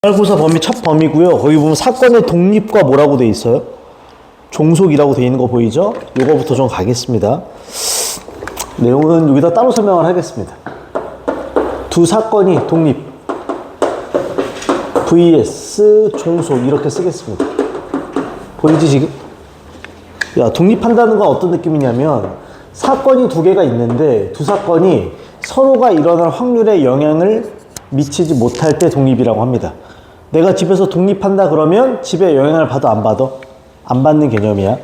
생활고사 범위 첫 범위고요. 거기 보면 사건의 독립과 뭐라고 돼 있어요? 종속이라고 돼 있는 거 보이죠? 요거부터 좀 가겠습니다. 내용은 여기다 따로 설명을 하겠습니다. 두 사건이 독립 vs 종속 이렇게 쓰겠습니다. 보이지 지금? 야, 독립한다는 건 어떤 느낌이냐면 사건이 두 개가 있는데 두 사건이 서로가 일어날 확률에 영향을 미치지 못할 때 독립이라고 합니다. 내가 집에서 독립한다 그러면 집에 영향을 받아 안 받아? 안 받는 개념이야.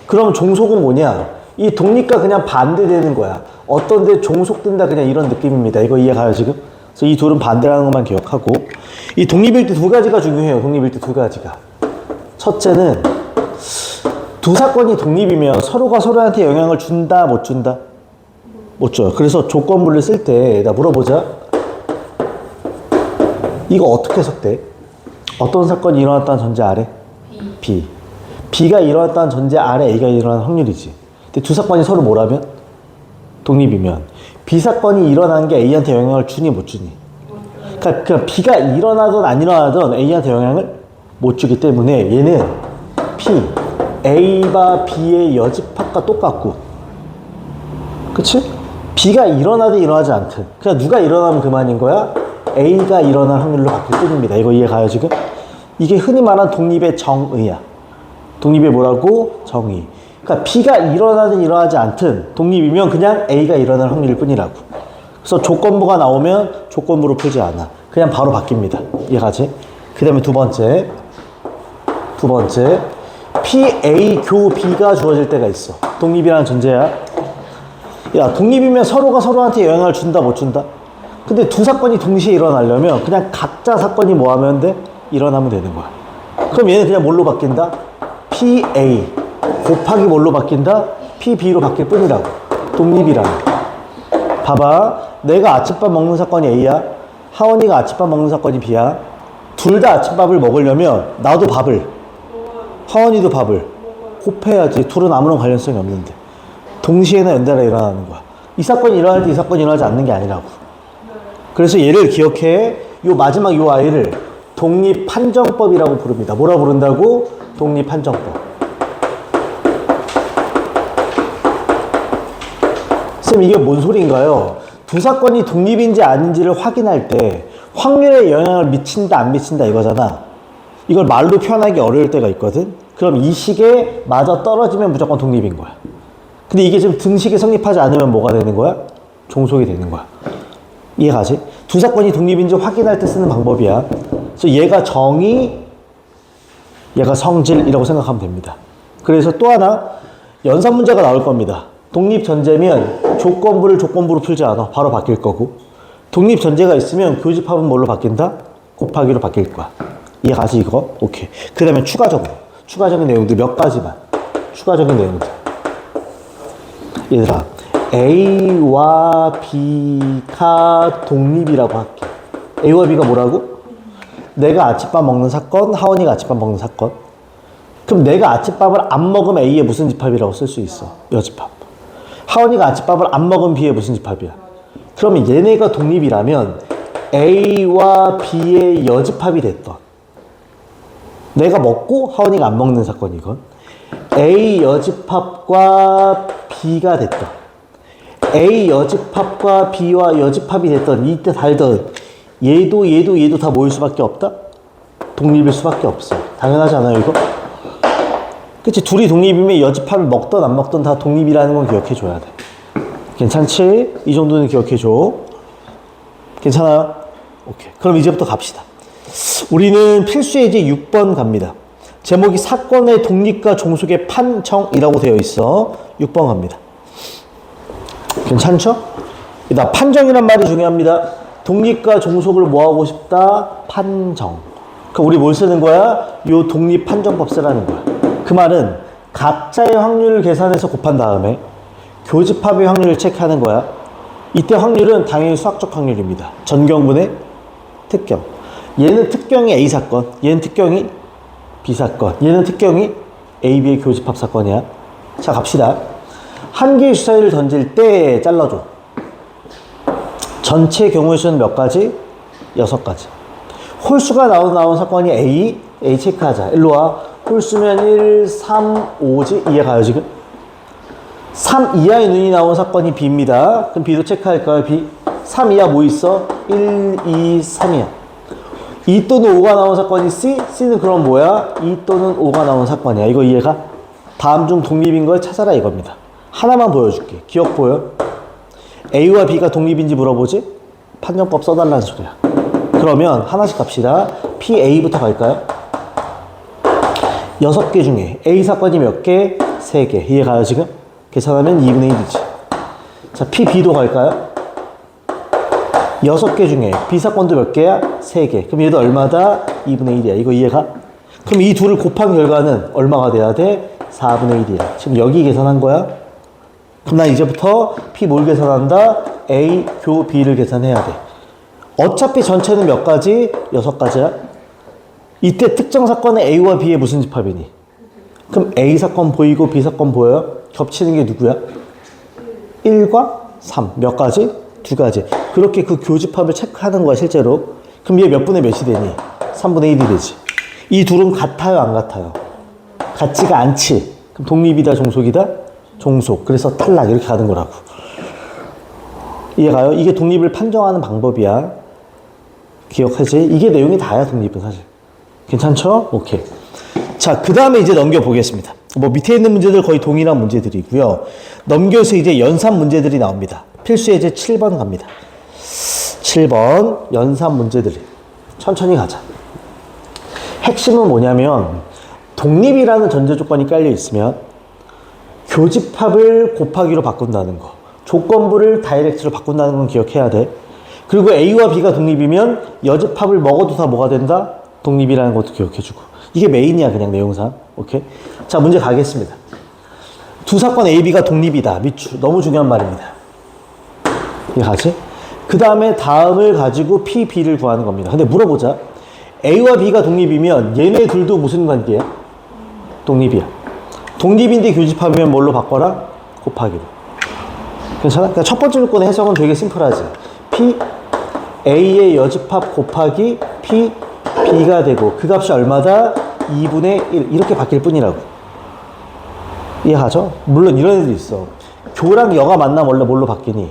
그럼 종속은 뭐냐? 이 독립과 그냥 반대되는 거야. 어떤 데 종속된다 그냥 이런 느낌입니다. 이거 이해가요 지금? 그래서 이 둘은 반대라는 것만 기억하고 이 독립일 때 두 가지가 중요해요. 독립일 때 두 가지가. 첫째는 두 사건이 독립이면 서로가 서로한테 영향을 준다 못 준다? 못 줘요. 그래서 조건부를 쓸 때 나 물어보자. 이거 어떻게 해석돼? 어떤 사건이 일어났다는 전제 아래? B. B가 일어났다는 전제 아래 A가 일어난 확률이지. 근데 두 사건이 서로 뭐라면? 독립이면 B 사건이 일어난 게 A한테 영향을 주니 못 주니? 그러니까 B가 일어나든 안 일어나든 A한테 영향을 못 주기 때문에 얘는 P, A와 B의 여집합과 똑같고 그치? B가 일어나든 일어나지 않든 그냥 누가 일어나면 그만인 거야? A가 일어날 확률로 바뀔 뿐입니다. 이거 이해가요 지금? 이게 흔히 말하는 독립의 정의야. 독립의 뭐라고? 정의. 그러니까 B가 일어나든 일어나지 않든 독립이면 그냥 A가 일어날 확률일 뿐이라고. 그래서 조건부가 나오면 조건부로 풀지 않아. 그냥 바로 바뀝니다. 이해가지? 그 다음에 두 번째 P, A, 교, B가 주어질 때가 있어. 독립이라는 전제야. 야, 독립이면 서로가 서로한테 영향을 준다 못 준다? 근데 두 사건이 동시에 일어나려면 그냥 각자 사건이 뭐 하면 돼? 일어나면 되는 거야. 그럼 얘는 그냥 뭘로 바뀐다? PA 곱하기 뭘로 바뀐다? PB로 바뀔 뿐이라고. 독립이라는. 봐봐. 내가 아침밥 먹는 사건이 A야. 하원이가 아침밥 먹는 사건이 B야. 둘 다 아침밥을 먹으려면 나도 밥을 하원이도 밥을 곱해야지. 둘은 아무런 관련성이 없는데 동시에나 연달아 일어나는 거야. 이 사건이 일어날 때 이 사건이 일어나지 않는 게 아니라고. 그래서 얘를 기억해. 요 마지막 요 아이를 독립판정법이라고 부릅니다. 뭐라 부른다고? 독립판정법. 쌤 이게 뭔 소리인가요? 두 사건이 독립인지 아닌지를 확인할 때 확률에 영향을 미친다 안 미친다 이거잖아. 이걸 말로 표현하기 어려울 때가 있거든. 그럼 이 식에 맞아 떨어지면 무조건 독립인 거야. 근데 이게 지금 등식이 성립하지 않으면 뭐가 되는 거야? 종속이 되는 거야. 이해가지? 두 사건이 독립인지 확인할 때 쓰는 방법이야. 그래서 얘가 정의, 얘가 성질이라고 생각하면 됩니다. 그래서 또 하나 연산 문제가 나올 겁니다. 독립 전제면 조건부를 조건부로 풀지 않아. 바로 바뀔 거고. 독립 전제가 있으면 교집합은 뭘로 바뀐다? 곱하기로 바뀔 거야. 이해가지 이거? 오케이. 그 다음에 추가적인 내용들 몇 가지만. 추가적인 내용들. 얘들아. A와 B가 독립이라고 할게. A와 B가 뭐라고? 내가 아침밥 먹는 사건, 하원이가 아침밥 먹는 사건. 그럼 내가 아침밥을 안 먹으면 A의 무슨 집합이라고 쓸 수 있어? 여집합. 하원이가 아침밥을 안 먹으면 B의 무슨 집합이야? 그러면 얘네가 독립이라면 A와 B의 여집합이 됐던 내가 먹고 하원이가 안 먹는 사건이건 A 여집합과 B가 됐던 A 여집합과 B와 여집합이 됐던 이때 달던 얘도 다 모일 수밖에 없다? 독립일 수밖에 없어. 당연하지 않아요 이거? 그치? 둘이 독립이면 여집합을 먹던 안 먹던 다 독립이라는 건 기억해줘야 돼. 괜찮지? 이 정도는 기억해줘. 괜찮아요? 오케이. 그럼 이제부터 갑시다. 우리는 필수 예제 6번 갑니다. 제목이 사건의 독립과 종속의 판정이라고 되어 있어. 6번 갑니다. 괜찮죠? 나 판정이란 말이 중요합니다. 독립과 종속을 뭐하고 싶다? 판정. 그럼 우리 뭘 쓰는 거야? 요 독립 판정법 쓰라는 거야. 그 말은 각자의 확률을 계산해서 곱한 다음에 교집합의 확률을 체크하는 거야. 이때 확률은 당연히 수학적 확률입니다. 전경분의 특경. 얘는 특경이 A 사건, 얘는 특경이 B 사건, 얘는 특경이 A, B의 교집합 사건이야. 자, 갑시다. 한 개의 주사위를 던질 때 잘라줘. 전체 경우의 수는 몇 가지? 6가지. 홀수가 나온 사건이 A 체크하자. 일로 와. 홀수면 1, 3, 5지? 이해 가요, 지금? 3 이하의 눈이 나온 사건이 B입니다. 그럼 B도 체크할까요, B? 3 이하 뭐 있어? 1, 2, 3이야. 2 또는 5가 나온 사건이 C? C는 그럼 뭐야? 2 또는 5가 나온 사건이야. 이거 이해가? 다음 중 독립인 걸 찾아라 이겁니다. 하나만 보여줄게. 기억 보여? A와 B가 독립인지 물어보지? 판정법 써달라는 소리야. 그러면 하나씩 갑시다. PA부터 갈까요? 6개 중에 A 사건이 몇 개? 3개. 이해 가요 지금? 계산하면 2분의 1이지. 자, PB도 갈까요? 6개 중에 B 사건도 몇 개야? 3개. 그럼 얘도 얼마다? 2분의 1이야. 이거 이해가? 그럼 이 둘을 곱한 결과는 얼마가 돼야 돼? 4분의 1이야. 지금 여기 계산한 거야? 그럼 난 이제부터 P 뭘 계산한다? A, 교, B를 계산해야 돼. 어차피 전체는 몇 가지? 6가지야. 이때 특정 사건의 A와 B의 무슨 집합이니? 그럼 A 사건 보이고 B 사건 보여요? 겹치는 게 누구야? 1과 3. 몇 가지? 2가지. 그렇게 그 교집합을 체크하는 거야, 실제로. 그럼 얘 몇 분의 몇이 되니? 3분의 1이 되지. 이 둘은 같아요, 안 같아요? 같지가 않지. 그럼 독립이다, 종속이다? 종속. 그래서 탈락. 이렇게 가는 거라고. 이해가요? 이게 독립을 판정하는 방법이야. 기억하지? 이게 내용이 다야, 독립은 사실. 괜찮죠? 오케이. 자, 그 다음에 이제 넘겨보겠습니다. 뭐 밑에 있는 문제들 거의 동일한 문제들이고요. 넘겨서 이제 연산 문제들이 나옵니다. 필수 예제 7번 갑니다. 7번 연산 문제들. 천천히 가자. 핵심은 뭐냐면 독립이라는 전제 조건이 깔려 있으면 교집합을 곱하기로 바꾼다는 거. 조건부를 다이렉트로 바꾼다는 건 기억해야 돼. 그리고 A와 B가 독립이면 여집합을 먹어도 다 뭐가 된다? 독립이라는 것도 기억해주고. 이게 메인이야, 그냥 내용상. 오케이? 자, 문제 가겠습니다. 두 사건 A, B가 독립이다. 미추. 너무 중요한 말입니다. 이해 가지? 그 다음에 다음을 가지고 P, B를 구하는 겁니다. 근데 물어보자. A와 B가 독립이면 얘네 둘도 무슨 관계야? 독립이야. 독립인데 교집합이면 뭘로 바꿔라? 곱하기로. 괜찮아? 그러니까 첫 번째 조건의 해석은 되게 심플하지. P, A의 여집합 곱하기 P, B가 되고 그 값이 얼마다? 2분의 1 이렇게 바뀔 뿐이라고. 이해하죠? 물론 이런 애도 있어. 교랑 여가 만나면 원래 뭘로 바뀌니?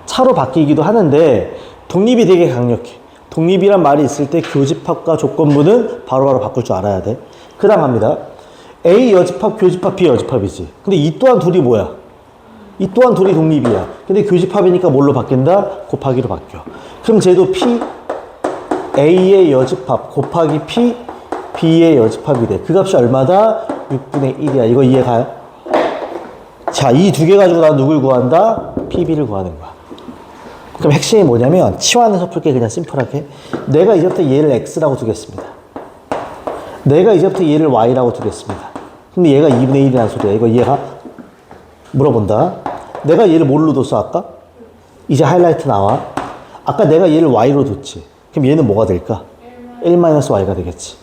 차로 바뀌기도 하는데 독립이 되게 강력해. 독립이란 말이 있을 때 교집합과 조건부는 바로바로 바꿀 줄 알아야 돼. 그 다음 갑니다. A 여집합, 교집합, B 여집합이지. 근데 이 또한 둘이 뭐야? 이 또한 둘이 독립이야. 근데 교집합이니까 뭘로 바뀐다? 곱하기로 바뀌어. 그럼 쟤도 P, A의 여집합 곱하기 P, B의 여집합이 돼. 그 값이 얼마다? 6분의 1이야. 이거 이해가요? 자, 이 두 개 가지고 난 누굴 구한다? PB를 구하는 거야. 그럼 핵심이 뭐냐면 치환해서 풀게 그냥 심플하게. 내가 이제부터 얘를 X라고 두겠습니다. 내가 이제부터 얘를 Y라고 두겠습니다. 근데 얘가 2분의 1이라는 소리야. 이거 이해가? 물어본다. 내가 얘를 뭘로 뒀어 아까? 이제 하이라이트 나와. 아까 내가 얘를 Y로 뒀지. 그럼 얘는 뭐가 될까? 1-Y가 되겠지.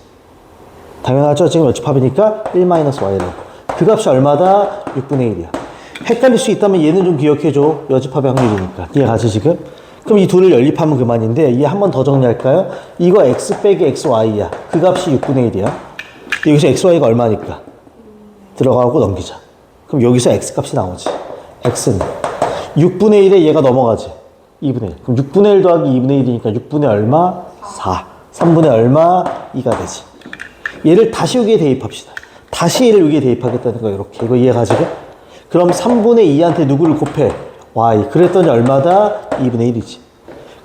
당연하죠? 지금 여집합이니까 1-Y라고. 그 값이 얼마다? 6분의 1이야. 헷갈릴 수 있다면 얘는 좀 기억해줘. 여집합의 확률이니까. 이해가지 지금? 그럼 이 둘을 연립하면 그만인데 얘 한 번 더 정리할까요? 이거 X 빼기 XY야. 그 값이 6분의 1이야. 여기서 XY가 얼마니까? 들어가고 넘기자. 그럼 여기서 X 값이 나오지. X는 6분의 1에 얘가 넘어가지. 2분의 1. 그럼 6분의 1 더하기 2분의 1이니까 6분의 얼마? 4. 3분의 얼마? 2가 되지. 얘를 다시 여기에 대입합시다. 다시 얘를 여기에 대입하겠다는 거야. 이렇게. 이거 이해가지고? 그럼 3분의 2한테 누구를 곱해? Y. 그랬더니 얼마다? 2분의 1이지.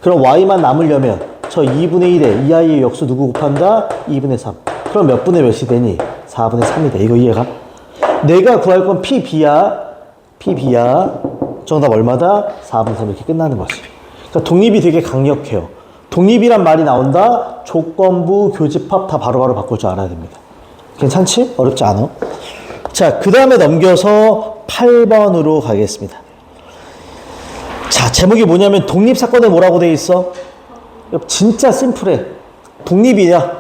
그럼 Y만 남으려면 저 2분의 1에 이 아이의 역수 누구 곱한다? 2분의 3. 그럼 몇 분의 몇이 되니? 4분의 3이 돼. 이거 이해가? 내가 구할 건 PB야. PB야. 정답 얼마다? 4분의 3 이렇게 끝나는 거지. 그러니까 독립이 되게 강력해요. 독립이란 말이 나온다? 조건부, 교집합 다 바로바로 바꿀 줄 알아야 됩니다. 괜찮지? 어렵지 않아? 자, 그 다음에 넘겨서 8번으로 가겠습니다. 자, 제목이 뭐냐면 독립사건에 뭐라고 돼 있어? 진짜 심플해. 독립이야.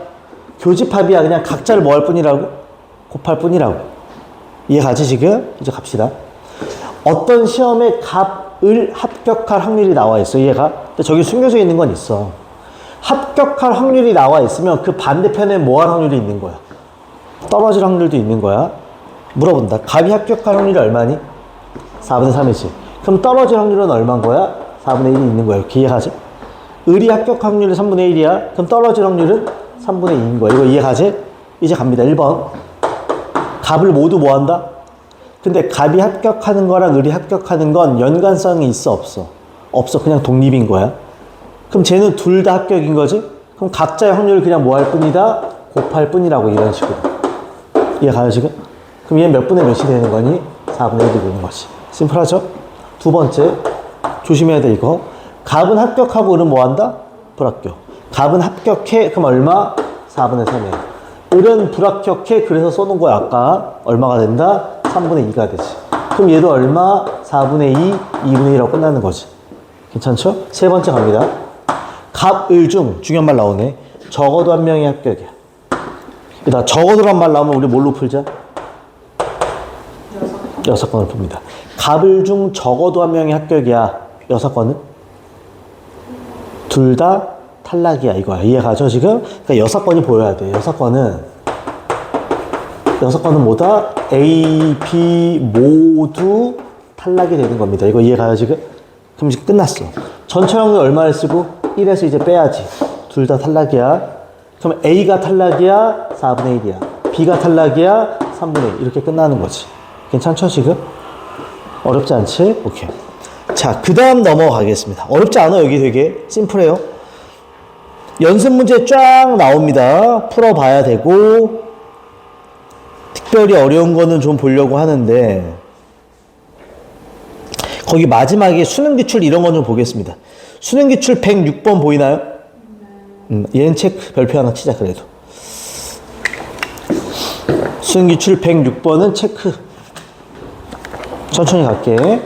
교집합이야. 그냥 각자를 뭐 할 뿐이라고? 곱할 뿐이라고. 이해가지 지금? 이제 갑시다. 어떤 시험에 값을 합격할 확률이 나와 있어. 이해가? 근데 저기 숨겨져 있는 건 있어. 합격할 확률이 나와 있으면 그 반대편에 뭐 할 확률이 있는 거야? 떨어질 확률도 있는 거야. 물어본다. 갑이 합격할 확률이 얼마니? 4분의 3이지. 그럼 떨어질 확률은 얼마인 거야? 4분의 1이 있는 거야. 이렇게 이해가지? 을이 합격 확률이 3분의 1이야. 그럼 떨어질 확률은 3분의 2인 거야. 이거 이해가지? 이제 갑니다. 1번. 갑을 모두 뭐 한다? 근데 갑이 합격하는 거랑 을이 합격하는 건 연관성이 있어, 없어? 없어. 그냥 독립인 거야. 그럼 쟤는 둘 다 합격인 거지? 그럼 각자의 확률을 그냥 뭐 할 뿐이다? 곱할 뿐이라고, 이런 식으로. 이해가요, 지금? 그럼 얘는 몇 분의 몇이 되는 거니? 4분의 1이 되는 거지. 심플하죠? 두 번째, 조심해야 돼, 이거. 갑은 합격하고 을은 뭐 한다? 불합격. 갑은 합격해, 그럼 얼마? 4분의 3이야. 을은 불합격해, 그래서 써놓은 거야, 아까. 얼마가 된다? 3분의 2가 되지. 그럼 얘도 얼마? 4분의 2, 2분의 1하고 끝나는 거지. 괜찮죠? 세 번째 갑니다. 갑, 을 중, 중요한 말 나오네. 적어도 한 명이 합격이야. 일단 적어도란 말 나오면 우리 뭘로 풀자? 6건을 풉니다. 갑을 중 적어도 한 명이 합격이야. 6건은? 둘 다 탈락이야, 이거야. 이해가죠, 지금? 그러니까 6건이 보여야 돼. 6건은 뭐다? A, B 모두 탈락이 되는 겁니다. 이거 이해가요, 지금? 그럼 이제 끝났어. 전체 확률 얼마를 쓰고? 1에서 이제 빼야지. 둘 다 탈락이야. 그럼 A가 탈락이야? 4분의 1이야. B가 탈락이야? 3분의 1. 이렇게 끝나는 거지. 괜찮죠, 지금? 어렵지 않지? 오케이. 자, 그 다음 넘어가겠습니다. 어렵지 않아, 여기 되게. 심플해요. 연습 문제 쫙 나옵니다. 풀어봐야 되고, 특별히 어려운 거는 좀 보려고 하는데, 거기 마지막에 수능기출 이런 건 좀 보겠습니다. 수능기출 106번 보이나요? 얘는 체크, 별표 하나 치자, 그래도. 수능기출 106번은 체크. 천천히 갈게.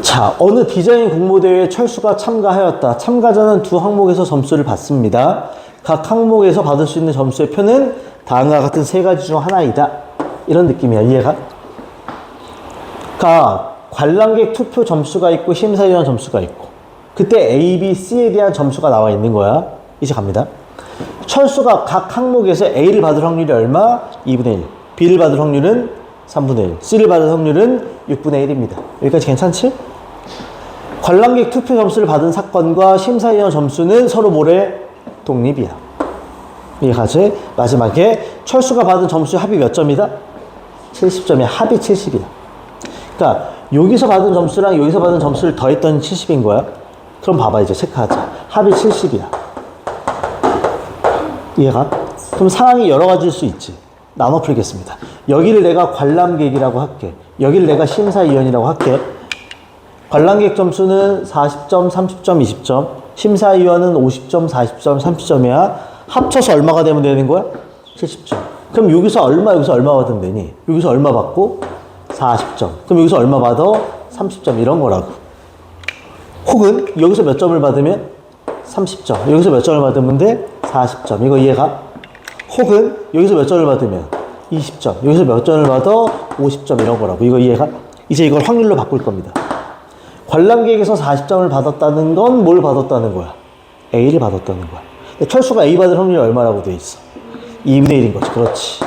자, 어느 디자인 공모대회에 철수가 참가하였다. 참가자는 두 항목에서 점수를 받습니다. 각 항목에서 받을 수 있는 점수의 표는 다음과 같은 세 가지 중 하나이다. 이런 느낌이야, 이해가? 그러니까 관람객 투표 점수가 있고 심사위원 점수가 있고, 그때 A, B, C에 대한 점수가 나와 있는 거야. 이제 갑니다. 철수가 각 항목에서 A를 받을 확률이 얼마? 2분의 1. B를 받을 확률은 3분의 1. C를 받을 확률은 6분의 1입니다. 여기까지 괜찮지? 관람객 투표 점수를 받은 사건과 심사위원 점수는 서로 뭐래? 독립이야. 이해가지? 마지막에 철수가 받은 점수의 합이 몇 점이다? 70점이야. 합이 70이야. 그러니까 여기서 받은 점수랑 여기서 받은 점수를 더했더니 70인 거야. 그럼 봐봐, 이제 체크하자. 합이 70이야. 이해가? 그럼 상황이 여러 가지일 수 있지. 나눠 풀겠습니다. 여기를 내가 관람객이라고 할게. 여기를 내가 심사위원이라고 할게. 관람객 점수는 40점, 30점, 20점. 심사위원은 50점, 40점, 30점이야. 합쳐서 얼마가 되면 되는 거야? 70점. 그럼 여기서 얼마, 여기서 얼마 받으면 되니? 여기서 얼마 받고? 40점. 그럼 여기서 얼마 받아? 30점. 이런 거라고. 혹은 여기서 몇 점을 받으면? 30점. 여기서 몇 점을 받으면 돼? 40점. 이거 이해가? 혹은 여기서 몇 점을 받으면? 20점. 여기서 몇 점을 받아? 50점. 이런 거라고. 이거 이해가? 이제 이걸 확률로 바꿀 겁니다. 관람객에서 40점을 받았다는 건 뭘 받았다는 거야? A를 받았다는 거야. 근데 철수가 A 받을 확률이 얼마라고 돼 있어? 2분의 1인 거지. 그렇지.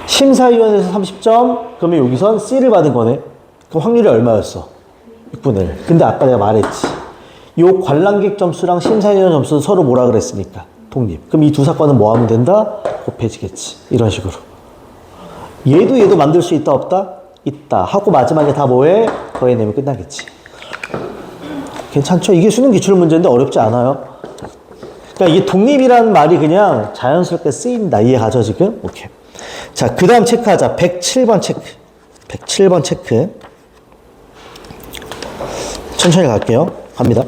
심사위원에서 30점, 그러면 여기선 C를 받은 거네. 그럼 확률이 얼마였어? 6분의 1. 근데 아까 내가 말했지. 요 관람객 점수랑 심사위원 점수는 서로 뭐라 그랬으니까? 독립. 그럼 이 두 사건은 뭐 하면 된다? 곱해지겠지. 이런 식으로. 얘도 만들 수 있다, 없다? 있다. 하고 마지막에 다 뭐해? 더해내면 끝나겠지. 괜찮죠? 이게 수능 기출 문제인데 어렵지 않아요. 그러니까 이게 독립이라는 말이 그냥 자연스럽게 쓰인다. 이해가죠, 지금? 오케이. 자, 그 다음 체크하자. 107번 체크. 107번 체크. 천천히 갈게요. 갑니다.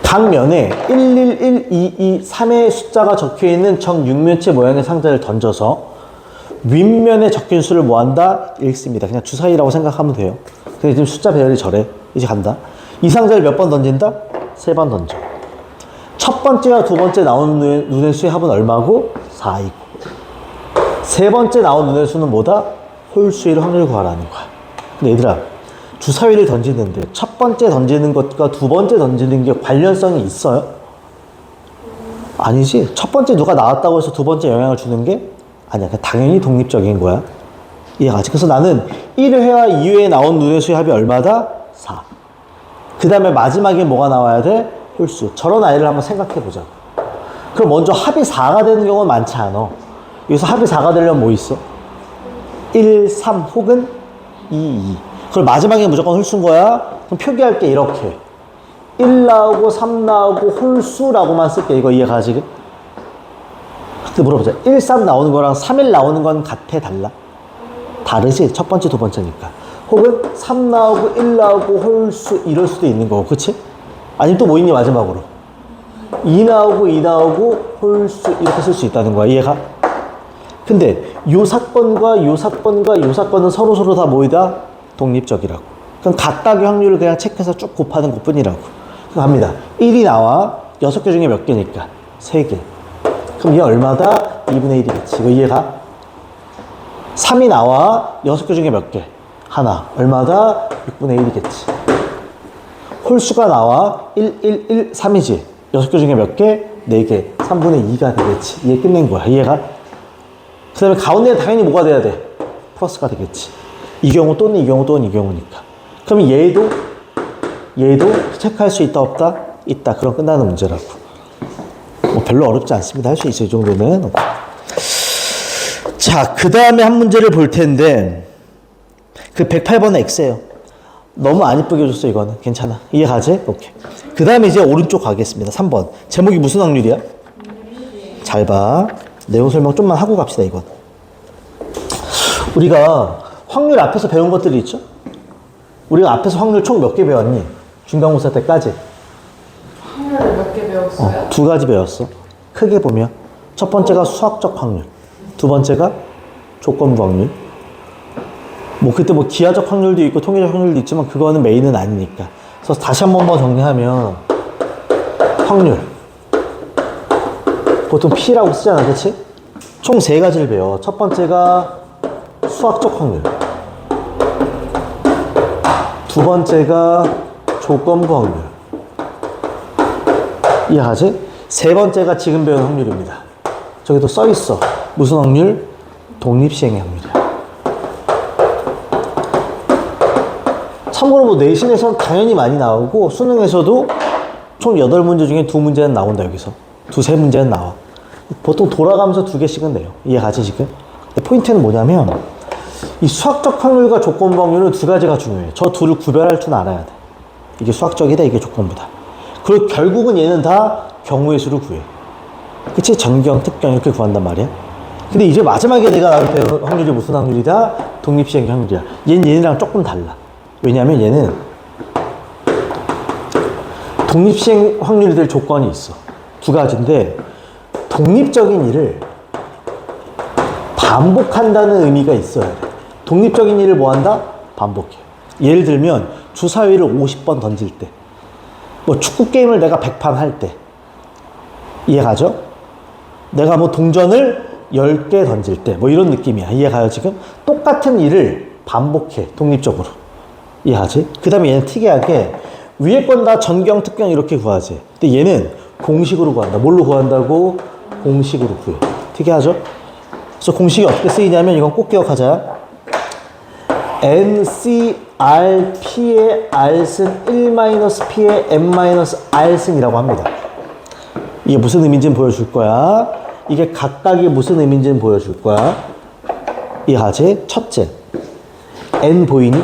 각 면에 111, 22, 3의 숫자가 적혀있는 정육면체 모양의 상자를 던져서 윗면에 적힌 수를 뭐한다? 읽습니다. 그냥 주사위라고 생각하면 돼요. 근데 지금 숫자 배열이 저래. 이제 간다. 이 상자를 몇 번 던진다? 3번 던져. 첫 번째와 두 번째 나온 눈의 수의 합은 얼마고? 4이고. 세 번째 나온 눈의 수는 뭐다? 홀수일 확률 구하라는 거야. 근데 얘들아, 주사위를 던지는데 첫 번째 던지는 것과 두 번째 던지는 게 관련성이 있어요? 아니지. 첫 번째 누가 나왔다고 해서 두 번째 영향을 주는 게 아니야. 당연히 독립적인 거야. 이해가지? 그래서 나는 1회와 2회에 나온 눈의 수의 합이 얼마다? 4. 그 다음에 마지막에 뭐가 나와야 돼? 홀수. 저런 아이를 한번 생각해 보자. 그럼 먼저 합이 4가 되는 경우는 많지 않아. 여기서 합이 4가 되려면 뭐 있어? 1, 3 혹은 2, 2. 그걸 마지막에 무조건 홀수인 거야? 그럼 표기할 게 이렇게. 1 나오고 3 나오고 홀수라고만 쓸게. 이거 이해가 지금? 근데 물어보자. 1, 3 나오는 거랑 3, 1 나오는 건 같아? 달라? 다르지? 첫 번째, 두 번째니까. 혹은 3 나오고 1 나오고 홀수 이럴 수도 있는 거고. 그치? 아니면 또 뭐 있니 마지막으로? 2 나오고 2 나오고 홀수 이렇게 쓸 수 있다는 거야. 이해가? 근데 요 사건과 요 사건과 요 사건은 서로 다 뭐이다? 독립적이라고. 그럼 각각의 확률을 그냥 체크해서 쭉 곱하는 것 뿐이라고. 그럼 합니다. 1이 나와 6개 중에 몇 개니까? 3개. 그럼 얘 얼마다? 2분의 1이겠지. 이거 이해가? 3이 나와 6개 중에 몇 개? 하나. 얼마다? 6분의 1이겠지. 홀수가 나와 1, 1, 1, 3이지. 6개 중에 몇 개? 4개. 3분의 2가 되겠지. 이해 끝낸 거야. 이해가? 그 다음에 가운데는 당연히 뭐가 돼야 돼? 플러스가 되겠지. 이 경우 또는 이 경우 또는 이 경우니까. 그럼 얘도 체크할 수 있다 없다? 있다. 그럼 끝나는 문제라고. 뭐 별로 어렵지 않습니다. 할 수 있어요. 이 정도는. 자, 그 다음에 한 문제를 볼 텐데 그 108번은 X예요. 너무 안 이쁘게 줬어 이거는. 괜찮아. 이해가지? 오케이. 그 다음에 이제 오른쪽 가겠습니다. 3번. 제목이 무슨 확률이야? 잘 봐. 내용 설명 좀만 하고 갑시다 이건. 우리가 확률 앞에서 배운 것들이 있죠? 우리가 앞에서 확률 총 몇 개 배웠니? 중간고사 때까지. 확률을 몇 개 배웠어요? 2가지 배웠어. 크게 보면 첫 번째가 수학적 확률, 두 번째가 조건부 확률. 뭐 그때 뭐 기하적 확률도 있고 통계적 확률도 있지만 그거는 메인은 아니니까. 그래서 다시 한 번만 정리하면 확률 보통 P라고 쓰잖아. 그치? 총 3가지를 배워. 첫 번째가 수학적 확률, 두 번째가 조건부 확률. 이해하지? 세 번째가 지금 배운 확률입니다. 저기도 써 있어. 무슨 확률? 독립시행의 확률이야. 참고로 뭐 내신에선 당연히 많이 나오고 수능에서도 총 8문제 중에 2문제는 나온다. 여기서 2-3문제는 나와. 보통 돌아가면서 2개씩은 내요. 이해가지 지금? 근데 포인트는 뭐냐면 이 수학적 확률과 조건부 확률은 2가지가 중요해. 저 둘을 구별할 줄 알아야 돼. 이게 수학적이다, 이게 조건부다. 그리고 결국은 얘는 다 경우의 수를 구해. 그치? 전경, 특경 이렇게 구한단 말이야. 근데 이제 마지막에 내가 나올 배운 확률이 무슨 확률이다? 독립시행 확률이야. 얘는 얘네랑 조금 달라. 왜냐면 얘는 독립시행 확률이 될 조건이 있어. 2가지인데 독립적인 일을 반복한다는 의미가 있어야 돼. 독립적인 일을 뭐 한다? 반복해. 예를 들면 주사위를 50번 던질 때, 뭐 축구 게임을 내가 100판 할 때. 이해가죠? 내가 뭐 동전을 10개 던질 때, 뭐 이런 느낌이야. 이해가요 지금? 똑같은 일을 반복해. 독립적으로. 이해하지? 그 다음에 얘는 특이하게 위에 건 다 전경, 특경 이렇게 구하지. 근데 얘는 공식으로 구한다. 뭘로 구한다고? 공식으로 구해. 특이하죠? 그래서 공식이 어떻게 쓰이냐면 이건 꼭 기억하자. NCRP의 R승 1-P의 N-R승이라고 합니다. 이게 무슨 의미인지는 보여줄 거야. 이게 각각이 무슨 의미인지는 보여줄 거야. 이해하지? 첫째, N 보이니?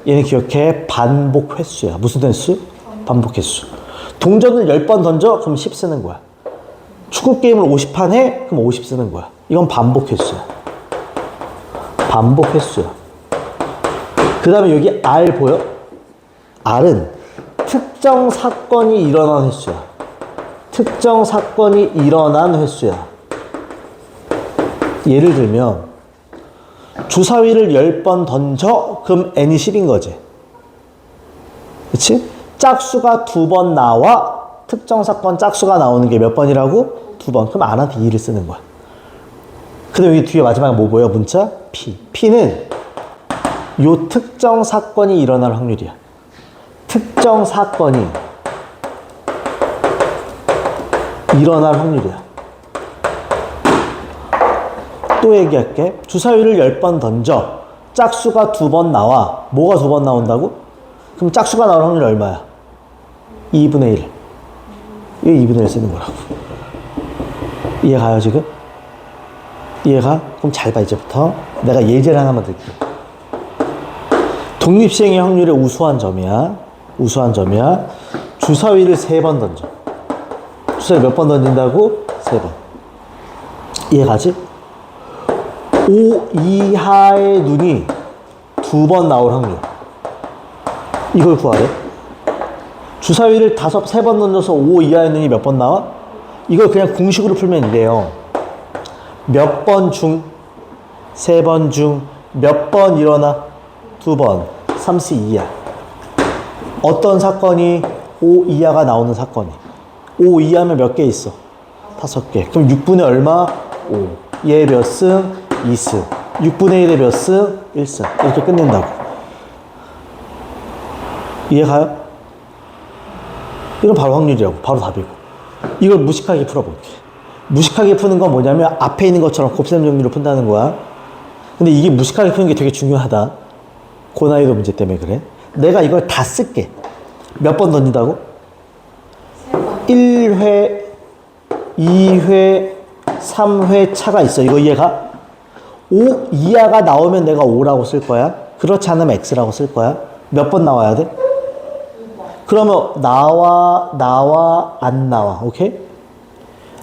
얘는 기억해. 반복 횟수야. 무슨 횟수? 반복 횟수. 동전을 10번 던져? 그럼 10 쓰는 거야. 축구 게임을 50판 해? 그럼 50 쓰는 거야. 이건 반복 횟수야. 반복 횟수야. 그 다음에 여기 R 보여? R은 특정 사건이 일어난 횟수야. 특정 사건이 일어난 횟수야. 예를 들면 주사위를 10번 던져? 그럼 N이 10인 거지. 그치? 짝수가 2번 나와? 특정 사건 짝수가 나오는 게 몇 번이라고? 2번. 그럼 R한테 2를 쓰는 거야. 그 다음에 여기 뒤에 마지막에 뭐 보여? 문자? P. P는 요 특정 사건이 일어날 확률이야. 특정 사건이 일어날 확률이야. 또 얘기할게. 주사위를 10번 던져. 짝수가 2번 나와. 뭐가 2번 나온다고? 그럼 짝수가 나올 확률이 얼마야? 2분의 1. 이게 2분의 1 쓰는 거라고. 이해가요, 지금? 이해가? 그럼 잘 봐, 이제부터. 내가 예제를 하나만 들게. 독립시행의 확률의 우수한 점이야. 우수한 점이야. 주사위를 3번 던져. 주사위 몇 번 던진다고? 3번. 이해가지? 5 이하의 눈이 2번 나올 확률. 이걸 구하래. 주사위를 3번 던져서 5 이하의 눈이 몇 번 나와? 이걸 그냥 공식으로 풀면 이래요. 몇 번 중, 3번 중, 몇 번 일어나? 2번. 3C 2야. 어떤 사건이 5 이하가 나오는 사건이? 5 이하면 몇 개 있어? 5개. 그럼 6분의 얼마? 5. 얘 몇 승? 2승. 6분의 1에 몇 승? 1승. 이렇게 끝낸다고. 이해가요? 이건 바로 확률이라고. 바로 답이고. 이걸 무식하게 풀어볼게. 무식하게 푸는 건 뭐냐면 앞에 있는 것처럼 곱셈 정리로 푼다는 거야. 근데 이게 무식하게 푸는 게 되게 중요하다. 고난이도 문제 때문에 그래. 내가 이걸 다 쓸게. 몇 번 던진다고? 1회, 2회, 3회 차가 있어. 이거 이해가? 5 이하가 나오면 내가 5라고 쓸 거야. 그렇지 않으면 X라고 쓸 거야. 몇 번 나와야 돼? 그러면 나와, 안 나와. 오케이?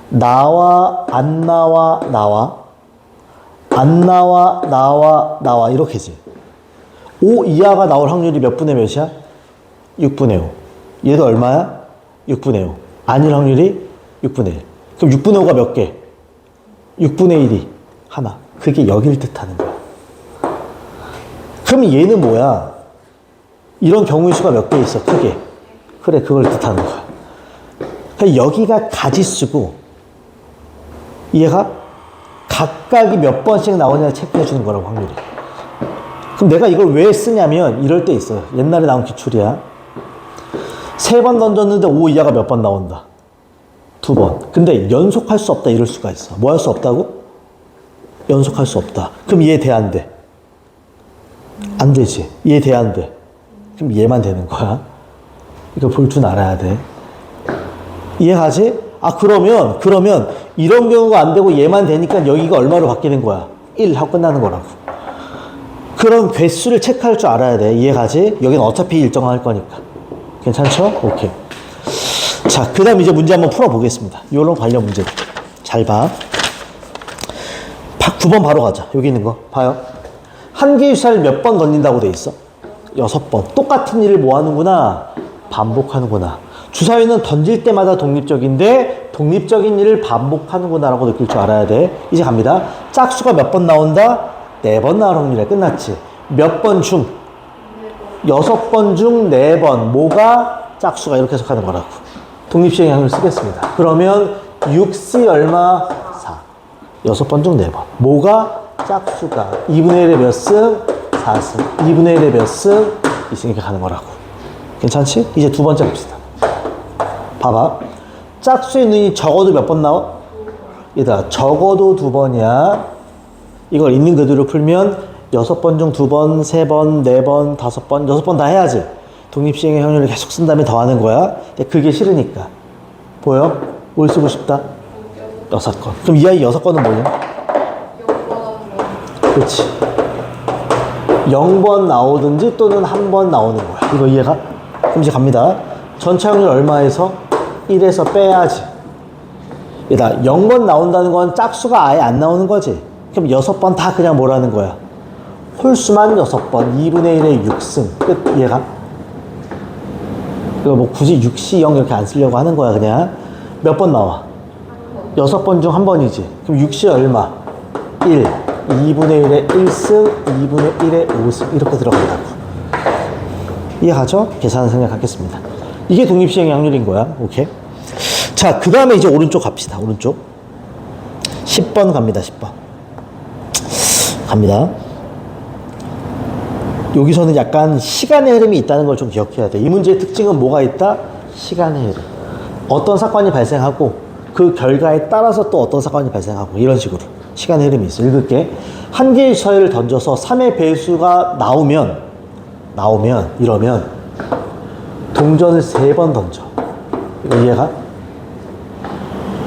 나와, 안 나와, 나와. 안 나와, 나와. 이렇게지. 5 이하가 나올 확률이 몇 분의 몇이야? 6분의 5. 얘도 얼마야? 6분의 5. 아닐 확률이 6분의 1. 그럼 6분의 5가 몇 개? 6분의 1이 하나. 그게 여길 뜻하는 거야. 그럼 얘는 뭐야? 이런 경우의 수가 몇 개 있어? 크게. 그래, 그걸 뜻하는 거야. 그러니까 여기가 가지수고, 얘가 각각이 몇 번씩 나오냐 체크해 주는 거라고, 확률이. 그럼 내가 이걸 왜 쓰냐면, 이럴 때 있어요. 옛날에 나온 기출이야. 3번 던졌는데 5 이하가 몇 번 나온다? 2번. 근데 연속할 수 없다, 이럴 수가 있어. 뭐 할 수 없다고? 연속할 수 없다. 그럼 얘 돼, 안 돼? 안 되지. 얘 돼, 안 돼? 그럼 얘만 되는 거야. 이거 볼 줄 알아야 돼. 이해가지? 아, 그러면 이런 경우가 안 되고 얘만 되니까 여기가 얼마로 바뀌는 거야? 1 하고 끝나는 거라고. 그럼 개수를 체크할 줄 알아야 돼. 이해가지? 여기는 어차피 일정할 거니까. 괜찮죠? 오케이. 자, 그 다음 이제 문제 한번 풀어보겠습니다. 요런 관련 문제. 잘 봐. 9번 바로 가자. 여기 있는 거. 봐요. 한 개의 주사를 몇 번 던진다고 돼 있어? 6번. 똑같은 일을 뭐 하는구나? 반복하는구나. 주사위는 던질 때마다 독립적인데 독립적인 일을 반복하는구나 라고 느낄 줄 알아야 돼. 이제 갑니다. 짝수가 몇 번 나온다? 4번 나올 확률이야. 끝났지. 몇 번 중? 6번 중 4번. 뭐가 짝수가 이렇게 해석하는 거라고. 독립시행의 확률을 쓰겠습니다. 그러면 6C 얼마? 4. 6번 중 4번. 뭐가 짝수가 2분의 1에 몇 승? 4승. 2분의 1에 몇 승? 2승. 이렇게 가는 거라고. 괜찮지? 이제 두 번째 봅시다. 봐봐. 짝수의 눈이 적어도 몇 번 나와? 얘들아, 적어도 2번이야. 이걸 있는 그대로 풀면 6번 중 2번, 3번, 4번, 5번, 6번 다 해야지. 독립시행의 확률을 계속 쓴 다음에 더하는 거야. 근데 그게 싫으니까. 보여? 뭘 쓰고 싶다? 6건. 그럼 이 아이 6건은 뭐냐? 0번. 그렇지. 0번 나오든지 또는 한 번 나오는 거야. 이거 이해가? 그럼 이제 갑니다. 전체 확률 얼마에서? 1에서 빼야지. 얘다 0번 나온다는 건 짝수가 아예 안 나오는 거지. 그럼 6번 다 그냥 뭐라는 거야? 홀수만 6번. 2분의 1의 6승. 끝. 이해가? 이거 뭐 굳이 6C 0 이렇게 안 쓰려고 하는 거야, 그냥. 몇 번 나와? 6번 중 한 번이지. 그럼 6C 얼마? 1. 2분의 1의 1승, 2분의 1의 5승. 이렇게 들어간다고. 이해가죠? 계산을 생략하겠습니다. 이게 독립시행의 확률인 거야. 오케이. 자, 그 다음에 이제 오른쪽 갑시다. 오른쪽. 10번 갑니다. 10번. 갑니다. 여기서는 약간 시간의 흐름이 있다는 걸 좀 기억해야 돼. 이 문제의 특징은 뭐가 있다? 시간의 흐름. 어떤 사건이 발생하고 그 결과에 따라서 또 어떤 사건이 발생하고 이런 식으로 시간의 흐름이 있어. 읽을게. 한 개의 주사위를 던져서 3의 배수가 나오면 이러면 동전을 3번 던져. 이거